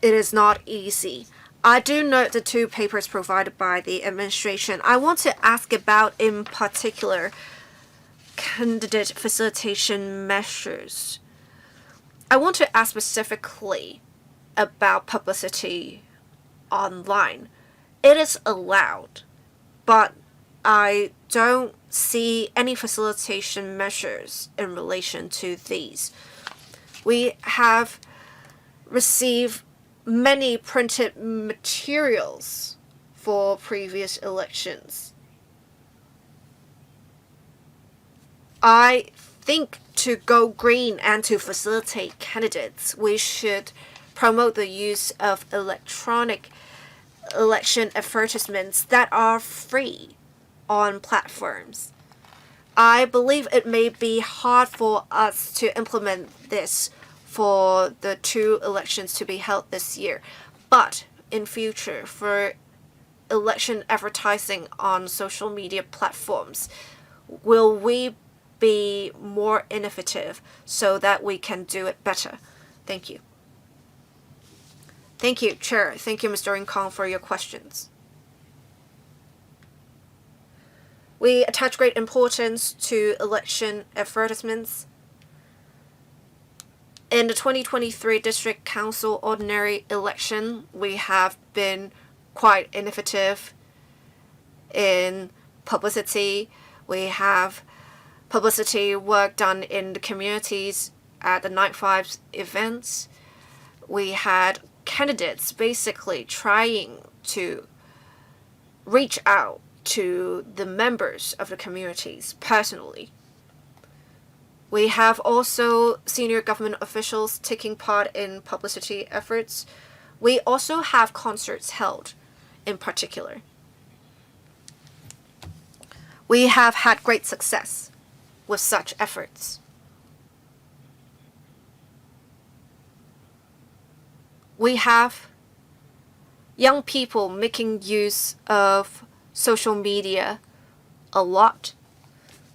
It is not easy. I do note the 2 papers provided by the administration. I want to ask about, in particular, candidate facilitation measures. I want to ask specifically about publicity online. It is allowed, but I don't see any facilitation measures in relation to these. We have received many printed materials for previous elections. I think to go green and to facilitate candidates, we should promote the use of electronic election advertisements that are free on platforms. I believe it may be hard for us to implement this for the 2 elections to be held this year, but in future, for election advertising on social media platforms, will we be more innovative so that we can do it better? Thank you. Thank you, Chair. Thank you, Mr. Kong, for your questions. We attach great importance to election advertisements. In the 2023 District Council Ordinary Election, we have been quite innovative in publicity. We have publicity work done in the communities at the Night 5 events. We had candidates basically trying to reach out to the members of the communities personally. We have also senior government officials taking part in publicity efforts. We also have concerts held in particular. We have had great success with such efforts. We have young people making use of social media a lot.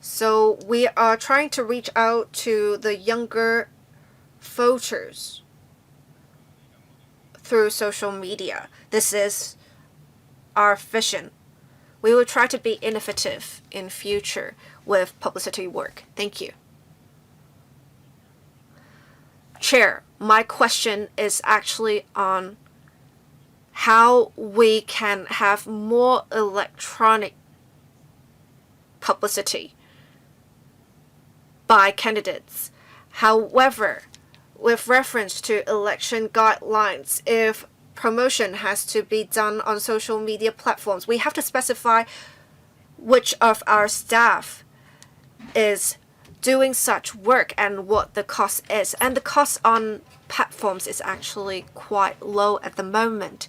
So we are trying to reach out to the younger voters through social media. This is our vision. We will try to be innovative in future with publicity work. Thank you. Chair, my question is actually on how we can have more electronic publicity by candidates. However, with reference to election guidelines, if promotion has to be done on social media platforms, we have to specify which of our staff is doing such work and what the cost is. And the cost on platforms is actually quite low at the moment.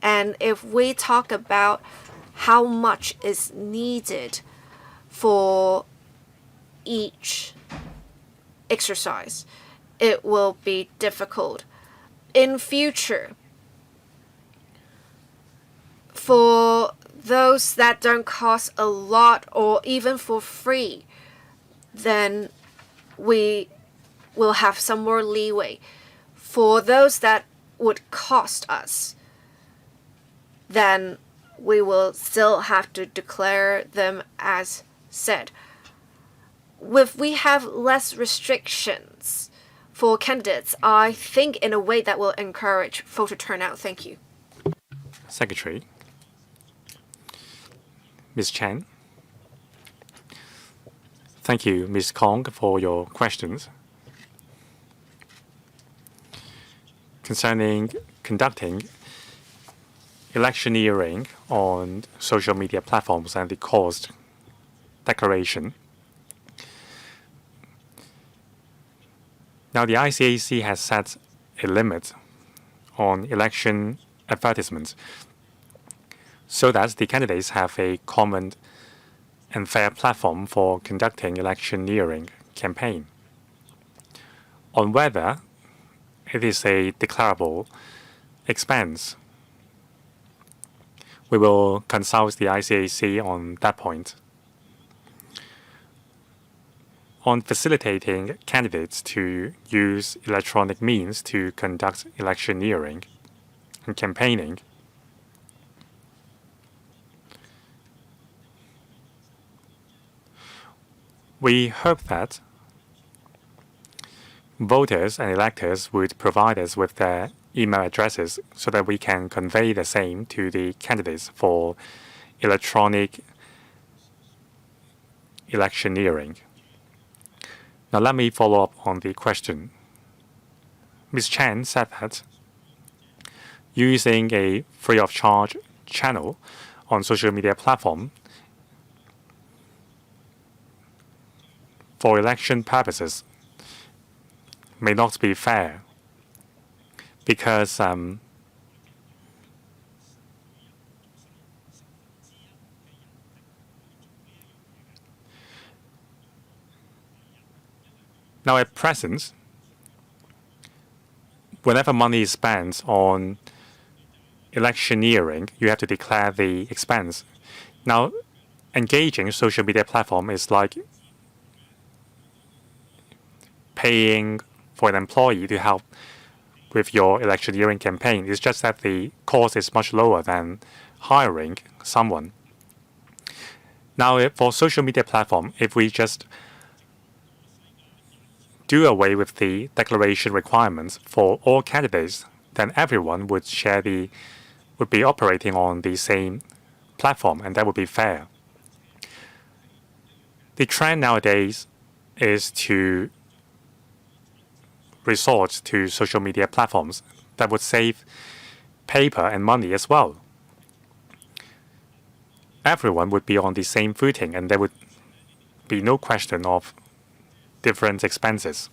And if we talk about how much is needed for each exercise, it will be difficult. In future, for those that don't cost a lot or even for free, then we will have some more leeway. For those that would cost us, then we will still have to declare them as said. If we have less restrictions for candidates, I think in a way that will encourage voter turnout. Thank you. Secretary. Ms. Chen. Thank you, Ms. Kong, for your questions. Concerning conducting electioneering on social media platforms and the cost declaration. Now, the ICAC has set a limit on election advertisements so that the candidates have a common and fair platform for conducting electioneering campaign. On whether it is a declarable expense, we will consult the ICAC on that point. On facilitating candidates to use electronic means to conduct electioneering and campaigning, we hope that voters and electors would provide us with their email addresses so that we can convey the same to the candidates for electronic electioneering. Now let me follow up on the question. Ms. Chen said that using a free of charge channel on social media platform for election purposes may not be fair because now at present, whenever money is spent on electioneering, you have to declare the expense. Now, engaging social media platform is like paying for an employee to help with your electioneering campaign. It's just that the cost is much lower than hiring someone. Now, for social media platform, if we just do away with the declaration requirements for all candidates, then everyone would be operating on the same platform, and that would be fair. The trend nowadays is to resort to social media platforms that would save paper and money as well. Everyone would be on the same footing, and there would be no question of different expenses.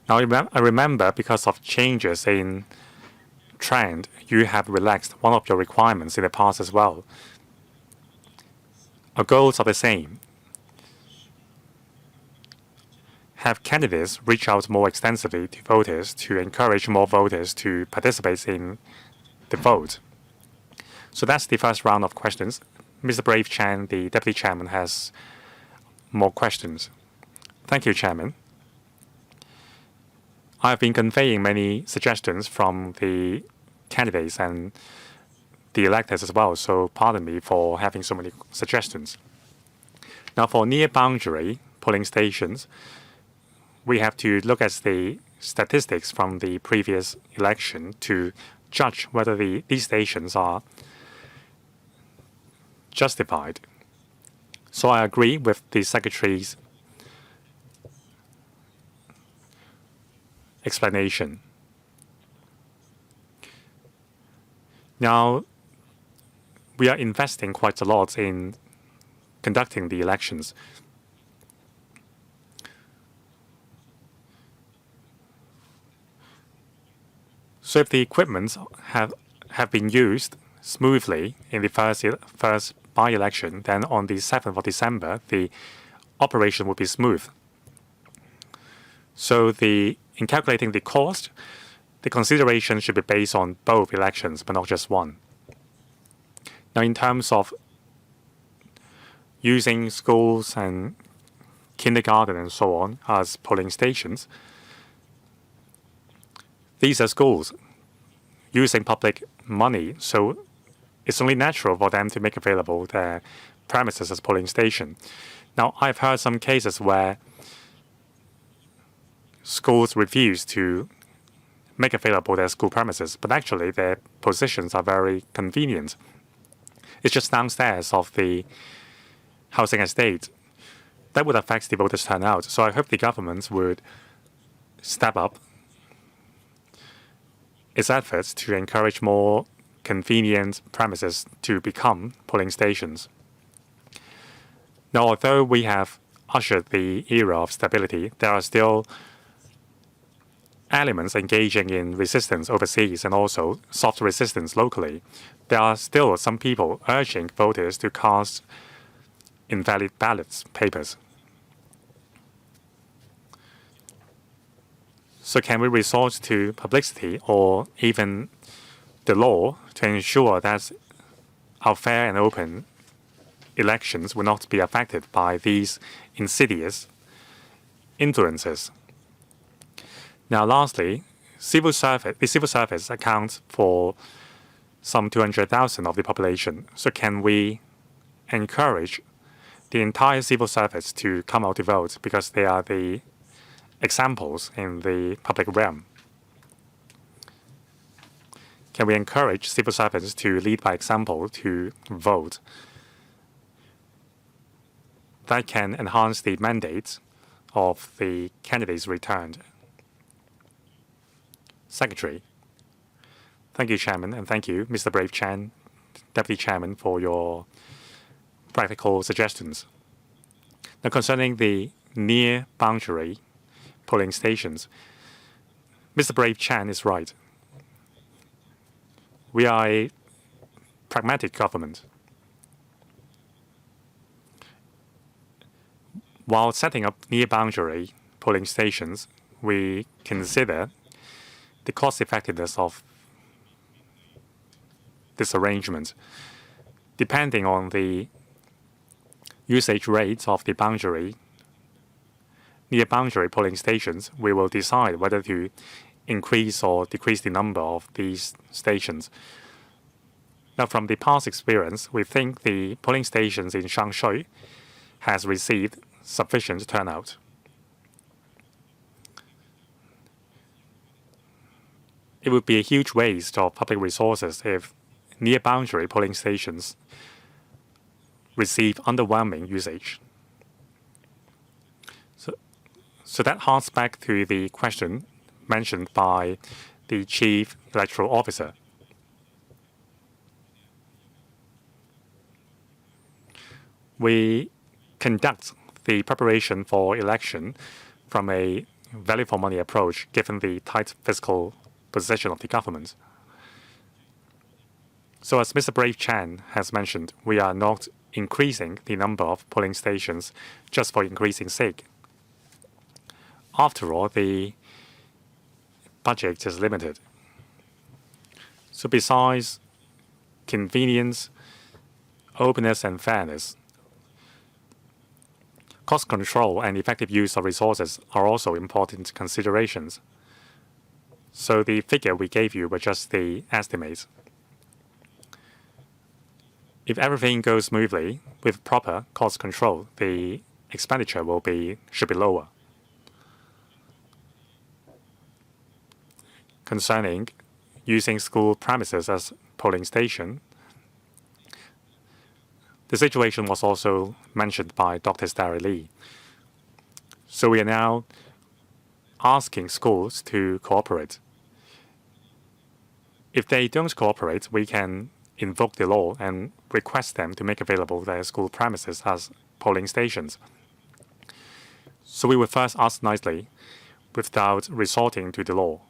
Now, I remember because of changes in trend, you have relaxed one of your requirements in the past as well. Our goals are the same. Have candidates reach out more extensively to voters to encourage more voters to participate in the vote. So that's the first round of questions. Mr. Brave Chan, the Deputy Chairman, has more questions. Thank you, Chairman. I have been conveying many suggestions from the candidates and the electors as well, so pardon me for having so many suggestions. Now, for near-boundary polling stations, we have to look at the statistics from the previous election to judge whether these stations are justified. So I agree with the Secretary's explanation. Now, we are investing quite a lot in conducting the elections. So if the equipment have been used smoothly in the first by-election, then on the 7th of December, the operation would be smooth. So in calculating the cost, the consideration should be based on both elections, but not just one. Now, in terms of using schools and kindergarten and so on as polling stations, these are schools using public money, so it's only natural for them to make available their premises as polling station. Now, I've heard some cases where schools refuse to make available their school premises, but actually their positions are very convenient. It's just downstairs of the housing estate. That would affect the voters' turnout. So I hope the government would step up its efforts to encourage more convenient premises to become polling stations. Now, although we have ushered the era of stability, there are still elements engaging in resistance overseas and also soft resistance locally. There are still some people urging voters to cast invalid ballot papers. So can we resort to publicity or even the law to ensure that our fair and open elections will not be affected by these insidious influences? Now, lastly, the civil service accounts for some 200,000 of the population. So can we encourage the entire civil service to come out to vote because they are the examples in the public realm? Can we encourage civil servants to lead by example to vote? That can enhance the mandate of the candidates returned. Secretary. Thank you, Chairman, and thank you, Mr. Brave Chan, Deputy Chairman, for your practical suggestions. Now, concerning the near boundary polling stations, Mr. Brave Chan is right. We are a pragmatic government. While setting up near boundary polling stations, we consider the cost effectiveness of this arrangement. Depending on the usage rates of the near boundary polling stations, we will decide whether to increase or decrease the number of these stations. Now, from the past experience, we think the polling stations in Shangshui has received sufficient turnout. It would be a huge waste of public resources if near boundary polling stations receive underwhelming usage. So that harks back to the question mentioned by the Chief Electoral Officer. We conduct the preparation for election from a value for money approach given the tight fiscal position of the government. So as Mr. Brave Chan has mentioned, we are not increasing the number of polling stations just for increasing sake. After all, the budget is limited. So besides convenience, openness, and fairness, cost control and effective use of resources are also important considerations. So the figure we gave you were just the estimates. If everything goes smoothly with proper cost control, the expenditure should be lower. Concerning using school premises as polling station, the situation was also mentioned by Dr. Starry Lee. So we are now asking schools to cooperate. If they don't cooperate, we can invoke the law and request them to make available their school premises as polling stations. So we will first ask nicely without resorting to the law.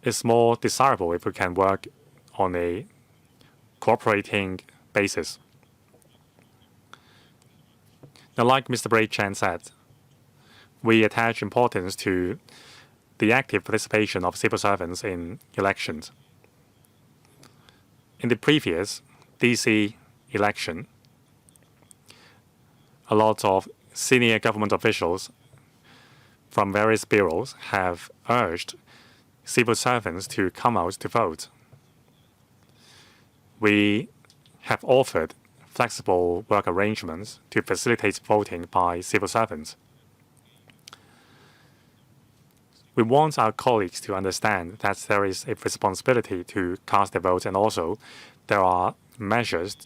It's more desirable if we can work on a cooperating basis. Now, like Mr. Brave Chan said, we attach importance to the active participation of civil servants in elections. In the previous DC election, a lot of senior government officials from various bureaus have urged civil servants to come out to vote. We have offered flexible work arrangements to facilitate voting by civil servants. We want our colleagues to understand that there is a responsibility to cast their votes, and also there are measures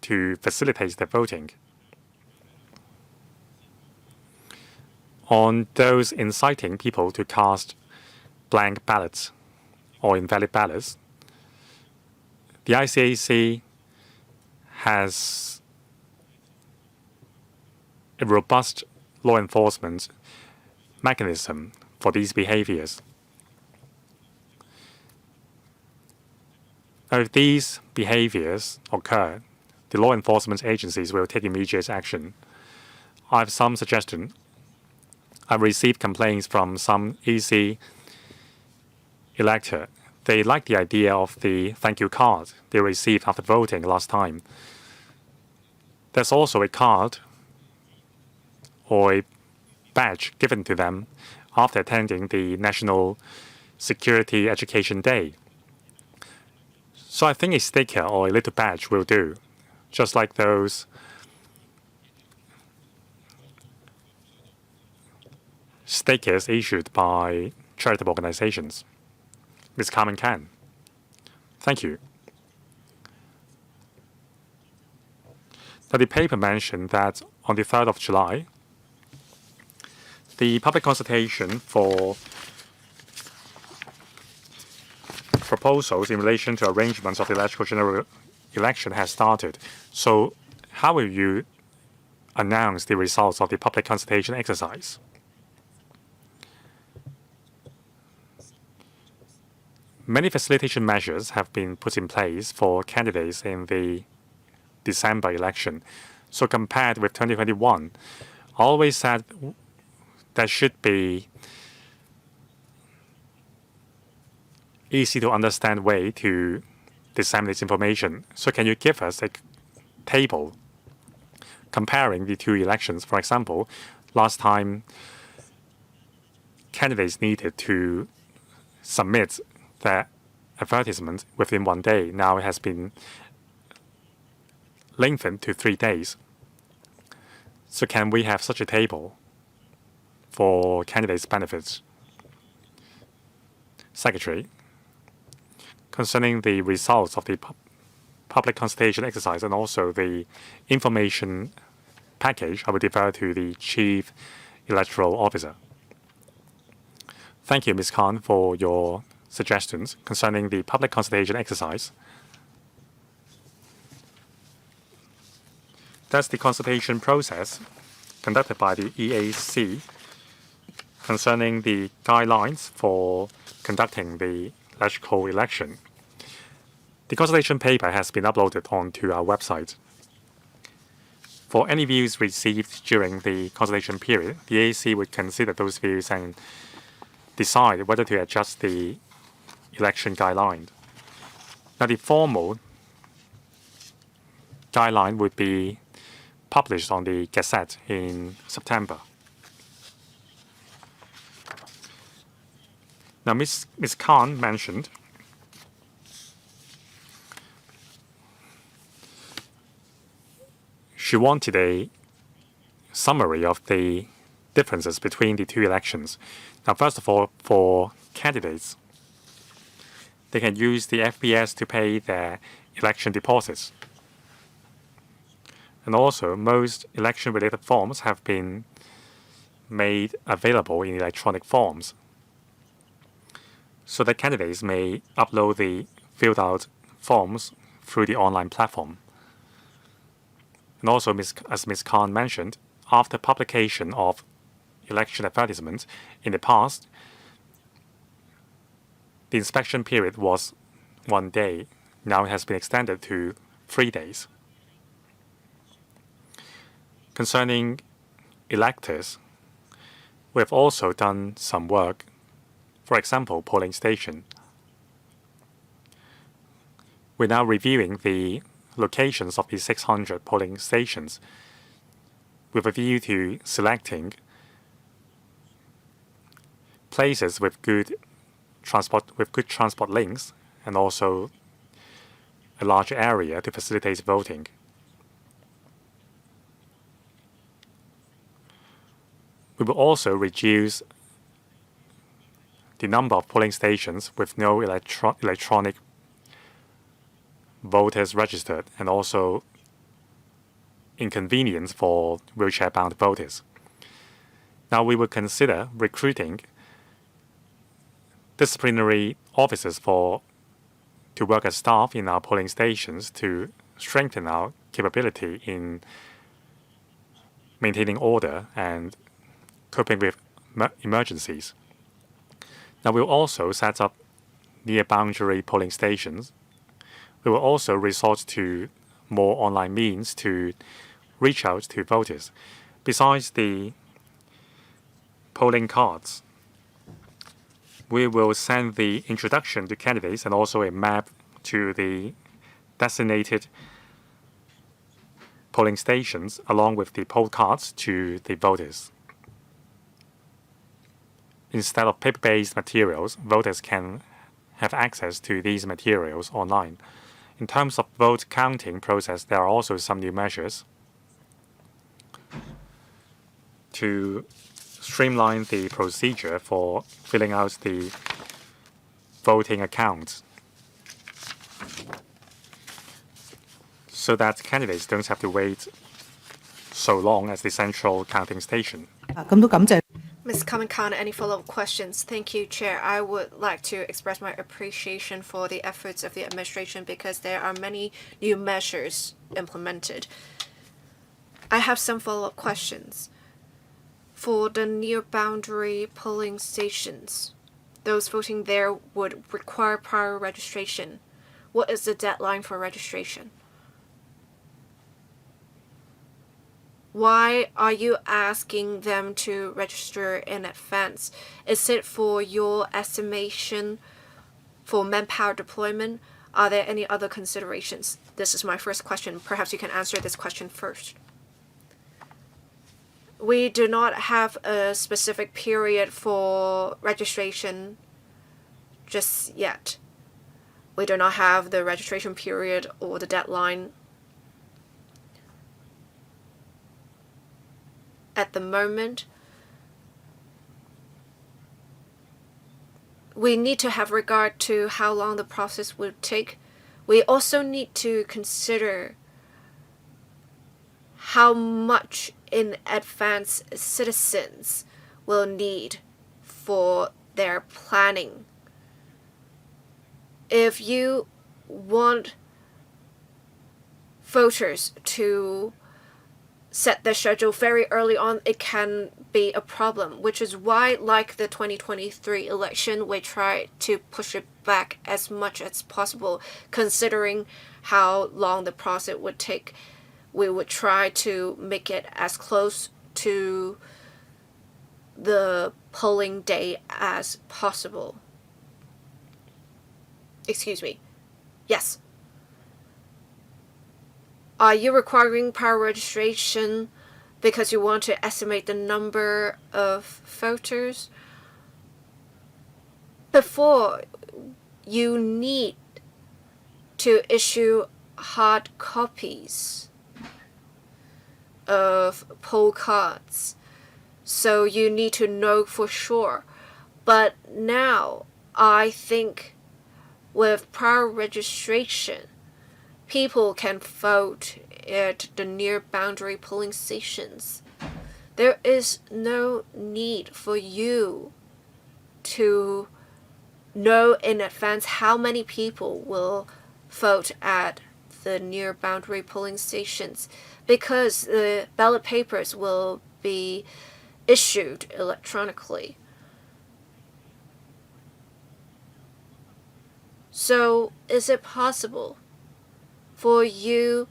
to facilitate their voting. On those inciting people to cast blank ballots or invalid ballots, the ICAC has a robust law enforcement mechanism for these behaviors. Now, if these behaviors occur, the law enforcement agencies will take immediate action. I have some suggestion. I've received complaints from some EC elector. They like the idea of the thank you card they received after voting last time. There's also a card or a badge given to them after attending the National Security Education Day. So I think a sticker or a little badge will do, just like those stickers issued by charitable organizations. Ms. Carmen Can. Thank you. Now, the paper mentioned that on the 3rd of July, the public consultation for proposals in relation to arrangements of the electoral general election has started. So how will you announce the results of the public consultation exercise? Many facilitation measures have been put in place for candidates in the December election. So compared with 2021, I always said there should be easy to understand way to disseminate information. So can you give us a table comparing the two elections? For example, last time candidates needed to submit their advertisement within 1 day. Now it has been lengthened to 3 days. So can we have such a table for candidates' benefits? Secretary, concerning the results of the public consultation exercise and also the information package, I will defer to the Chief Electoral Officer. Thank you, Ms. Khan, for your suggestions concerning the public consultation exercise. That's the consultation process conducted by the EAC concerning the guidelines for conducting the electoral election. The consultation paper has been uploaded onto our website. For any views received during the consultation period, the EAC would consider those views and decide whether to adjust the election guideline. Now, the formal guideline would be published on the Gazette in September. Now, Ms. Khan mentioned she wanted a summary of the differences between the two elections. Now, first of all, for candidates, they can use the FPS to pay their election deposits. And also, most election-related forms have been made available in electronic forms, so that candidates may upload the filled-out forms through the online platform. And also, as Ms. Khan mentioned, after publication of election advertisements in the past, the inspection period was 1 day. Now it has been extended to 3 days. Concerning electors, we have also done some work. For example, polling station. We're now reviewing the locations of the 600 polling stations with a view to selecting places with good transport links and also a large area to facilitate voting. We will also reduce the number of polling stations with no electronic voters registered and also inconvenience for wheelchair-bound voters. Now we will consider recruiting disciplinary officers to work as staff in our polling stations to strengthen our capability in maintaining order and coping with emergencies. Now we'll also set up near-boundary polling stations. We will also resort to more online means to reach out to voters. Besides the polling cards, we will send the introduction to candidates and also a map to the designated polling stations along with the poll cards to the voters. Instead of paper-based materials, voters can have access to these materials online. In terms of vote counting process, there are also some new measures to streamline the procedure for filling out the voting accounts so that candidates don't have to wait so long at the central counting station. Ms. Kamikan, any follow-up questions? Thank you, Chair. I would like to express my appreciation for the efforts of the administration because there are many new measures implemented. I have some follow-up questions. For the near-boundary polling stations, those voting there would require prior registration. What is the deadline for registration? Why are you asking them to register in advance? Is it for your estimation for manpower deployment? Are there any other considerations? This is my first question. Perhaps you can answer this question first. We do not have a specific period for registration just yet. We do not have the registration period or the deadline at the moment. We need to have regard to how long the process would take. We also need to consider how much in advance citizens will need for their planning. If you want voters to set their schedule very early on, it can be a problem, which is why, like the 2023 election, we try to push it back as much as possible, considering how long the process would take. We would try to make it as close to the polling day as possible. Excuse me. Yes. Are you requiring prior registration because you want to estimate the number of voters? Before, you need to issue hard copies of poll cards, so you need to know for sure. But now, I think with prior registration, people can vote at the near-boundary polling stations. There is no need for you to know in advance how many people will vote at the near-boundary polling stations because the ballot papers will be issued electronically. So, is it possible for you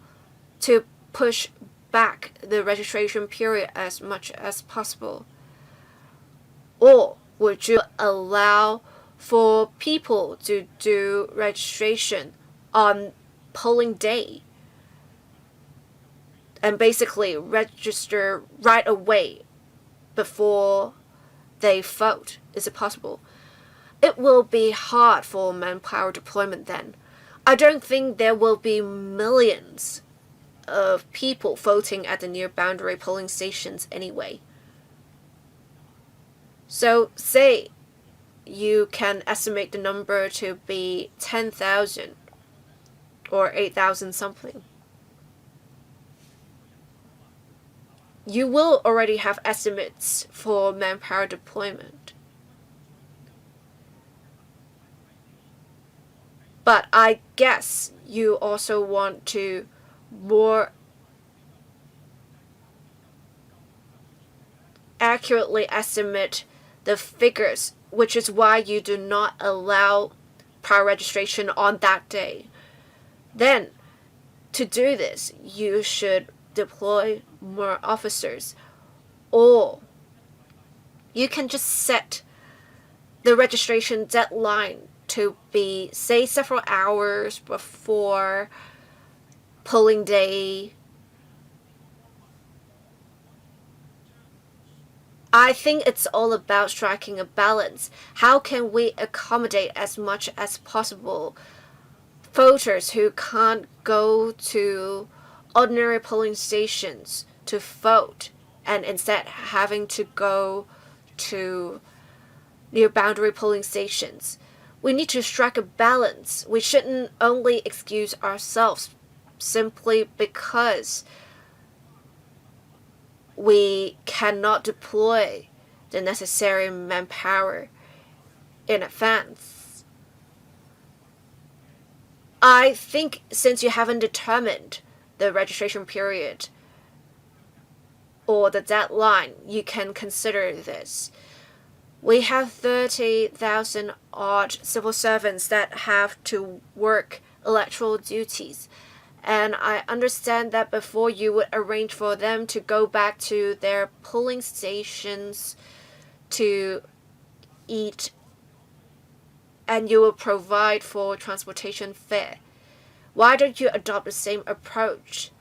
to push back the registration period as much as possible? Or would you allow for people to do registration on polling day and basically register right away before they vote? Is it possible? It will be hard for manpower deployment then. I don't think there will be millions of people voting at the near boundary polling stations anyway. So say you can estimate the number to be 10,000 or 8,000 something. You will already have estimates for manpower deployment. But I guess you also want to more accurately estimate the figures, which is why you do not allow prior registration on that day. Then, to do this, you should deploy more officers, or you can just set the registration deadline to be, say, several hours before polling day. I think it's all about striking a balance. How can we accommodate as much as possible voters who can't go to ordinary polling stations to vote and instead having to go to near boundary polling stations? We need to strike a balance. We shouldn't only excuse ourselves simply because we cannot deploy the necessary manpower in advance. I think since you haven't determined the registration period or the deadline, you can consider this. We have 30,000 odd civil servants that have to work electoral duties. And I understand that before you would arrange for them to go back to their polling stations to eat, and you will provide for transportation fare. Why don't you adopt the same approach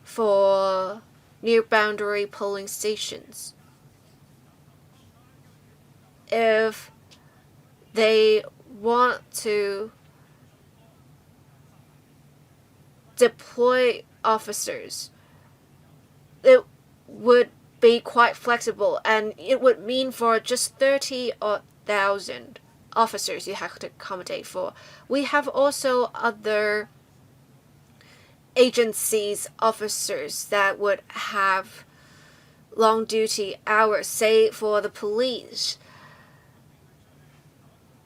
for near boundary polling stations? If they want to deploy officers, it would be quite flexible, and it would mean for just 30,000 officers you have to accommodate for. We have also other agencies officers that would have long duty hours. Say for the police,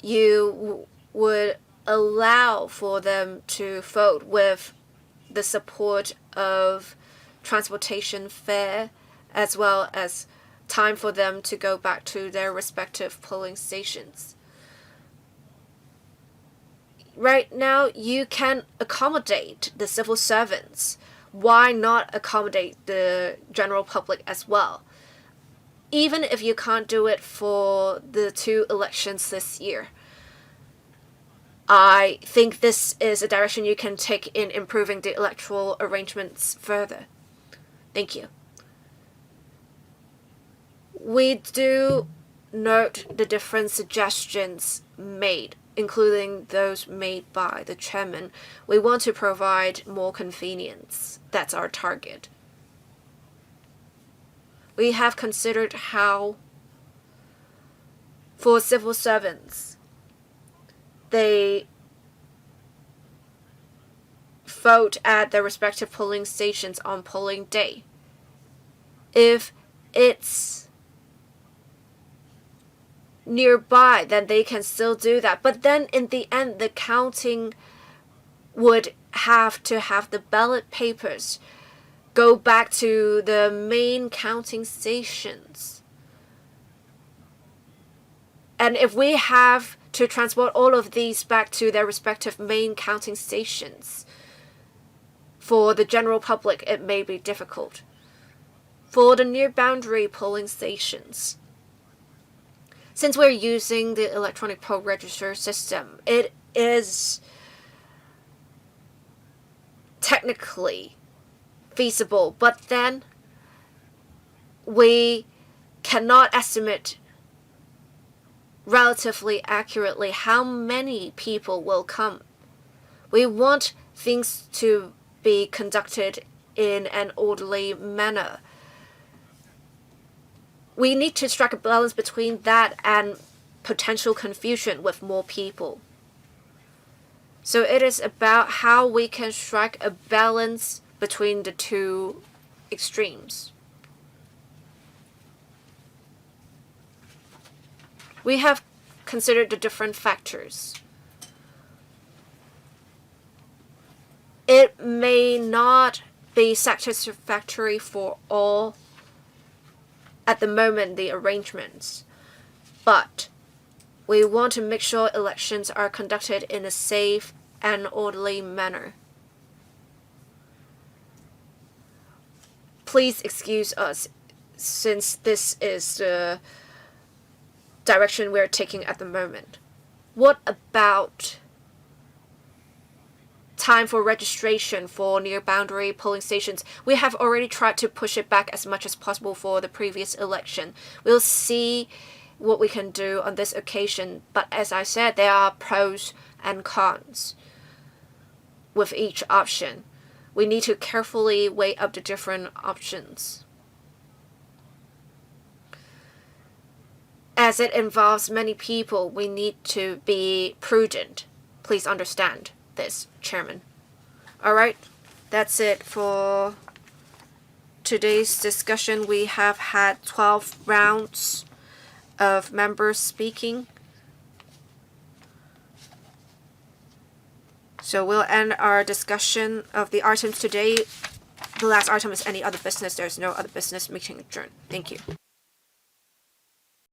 you would allow for them to vote with the support of transportation fare as well as time for them to go back to their respective polling stations. Right now, you can accommodate the civil servants. Why not accommodate the general public as well? Even if you can't do it for the 2 elections this year, I think this is a direction you can take in improving the electoral arrangements further. Thank you. We do note the different suggestions made, including those made by the chairman. We want to provide more convenience. That's our target. We have considered how, for civil servants, they vote at their respective polling stations on polling day. If it's nearby, then they can still do that. But then in the end, the counting would have to have the ballot papers go back to the main counting stations. And if we have to transport all of these back to their respective main counting stations, for the general public, it may be difficult. For the near boundary polling stations, since we're using the electronic poll register system, it is technically feasible, but then we cannot estimate relatively accurately how many people will come. We want things to be conducted in an orderly manner. We need to strike a balance between that and potential confusion with more people. So it is about how we can strike a balance between the two extremes. We have considered the different factors. It may not be satisfactory for all at the moment, the arrangements, but we want to make sure elections are conducted in a safe and orderly manner. Please excuse us, since this is the direction we're taking at the moment. What about time for registration for near-boundary polling stations? We have already tried to push it back as much as possible for the previous election. We'll see what we can do on this occasion, but as I said, there are pros and cons with each option. We need to carefully weigh up the different options. As it involves many people, we need to be prudent. Please understand this, Chairman. All right, that's it for today's discussion. We have had 12 rounds of members speaking. So we'll end our discussion of the items today. The last item is any other business. There's no other business. Meeting adjourned. Thank you.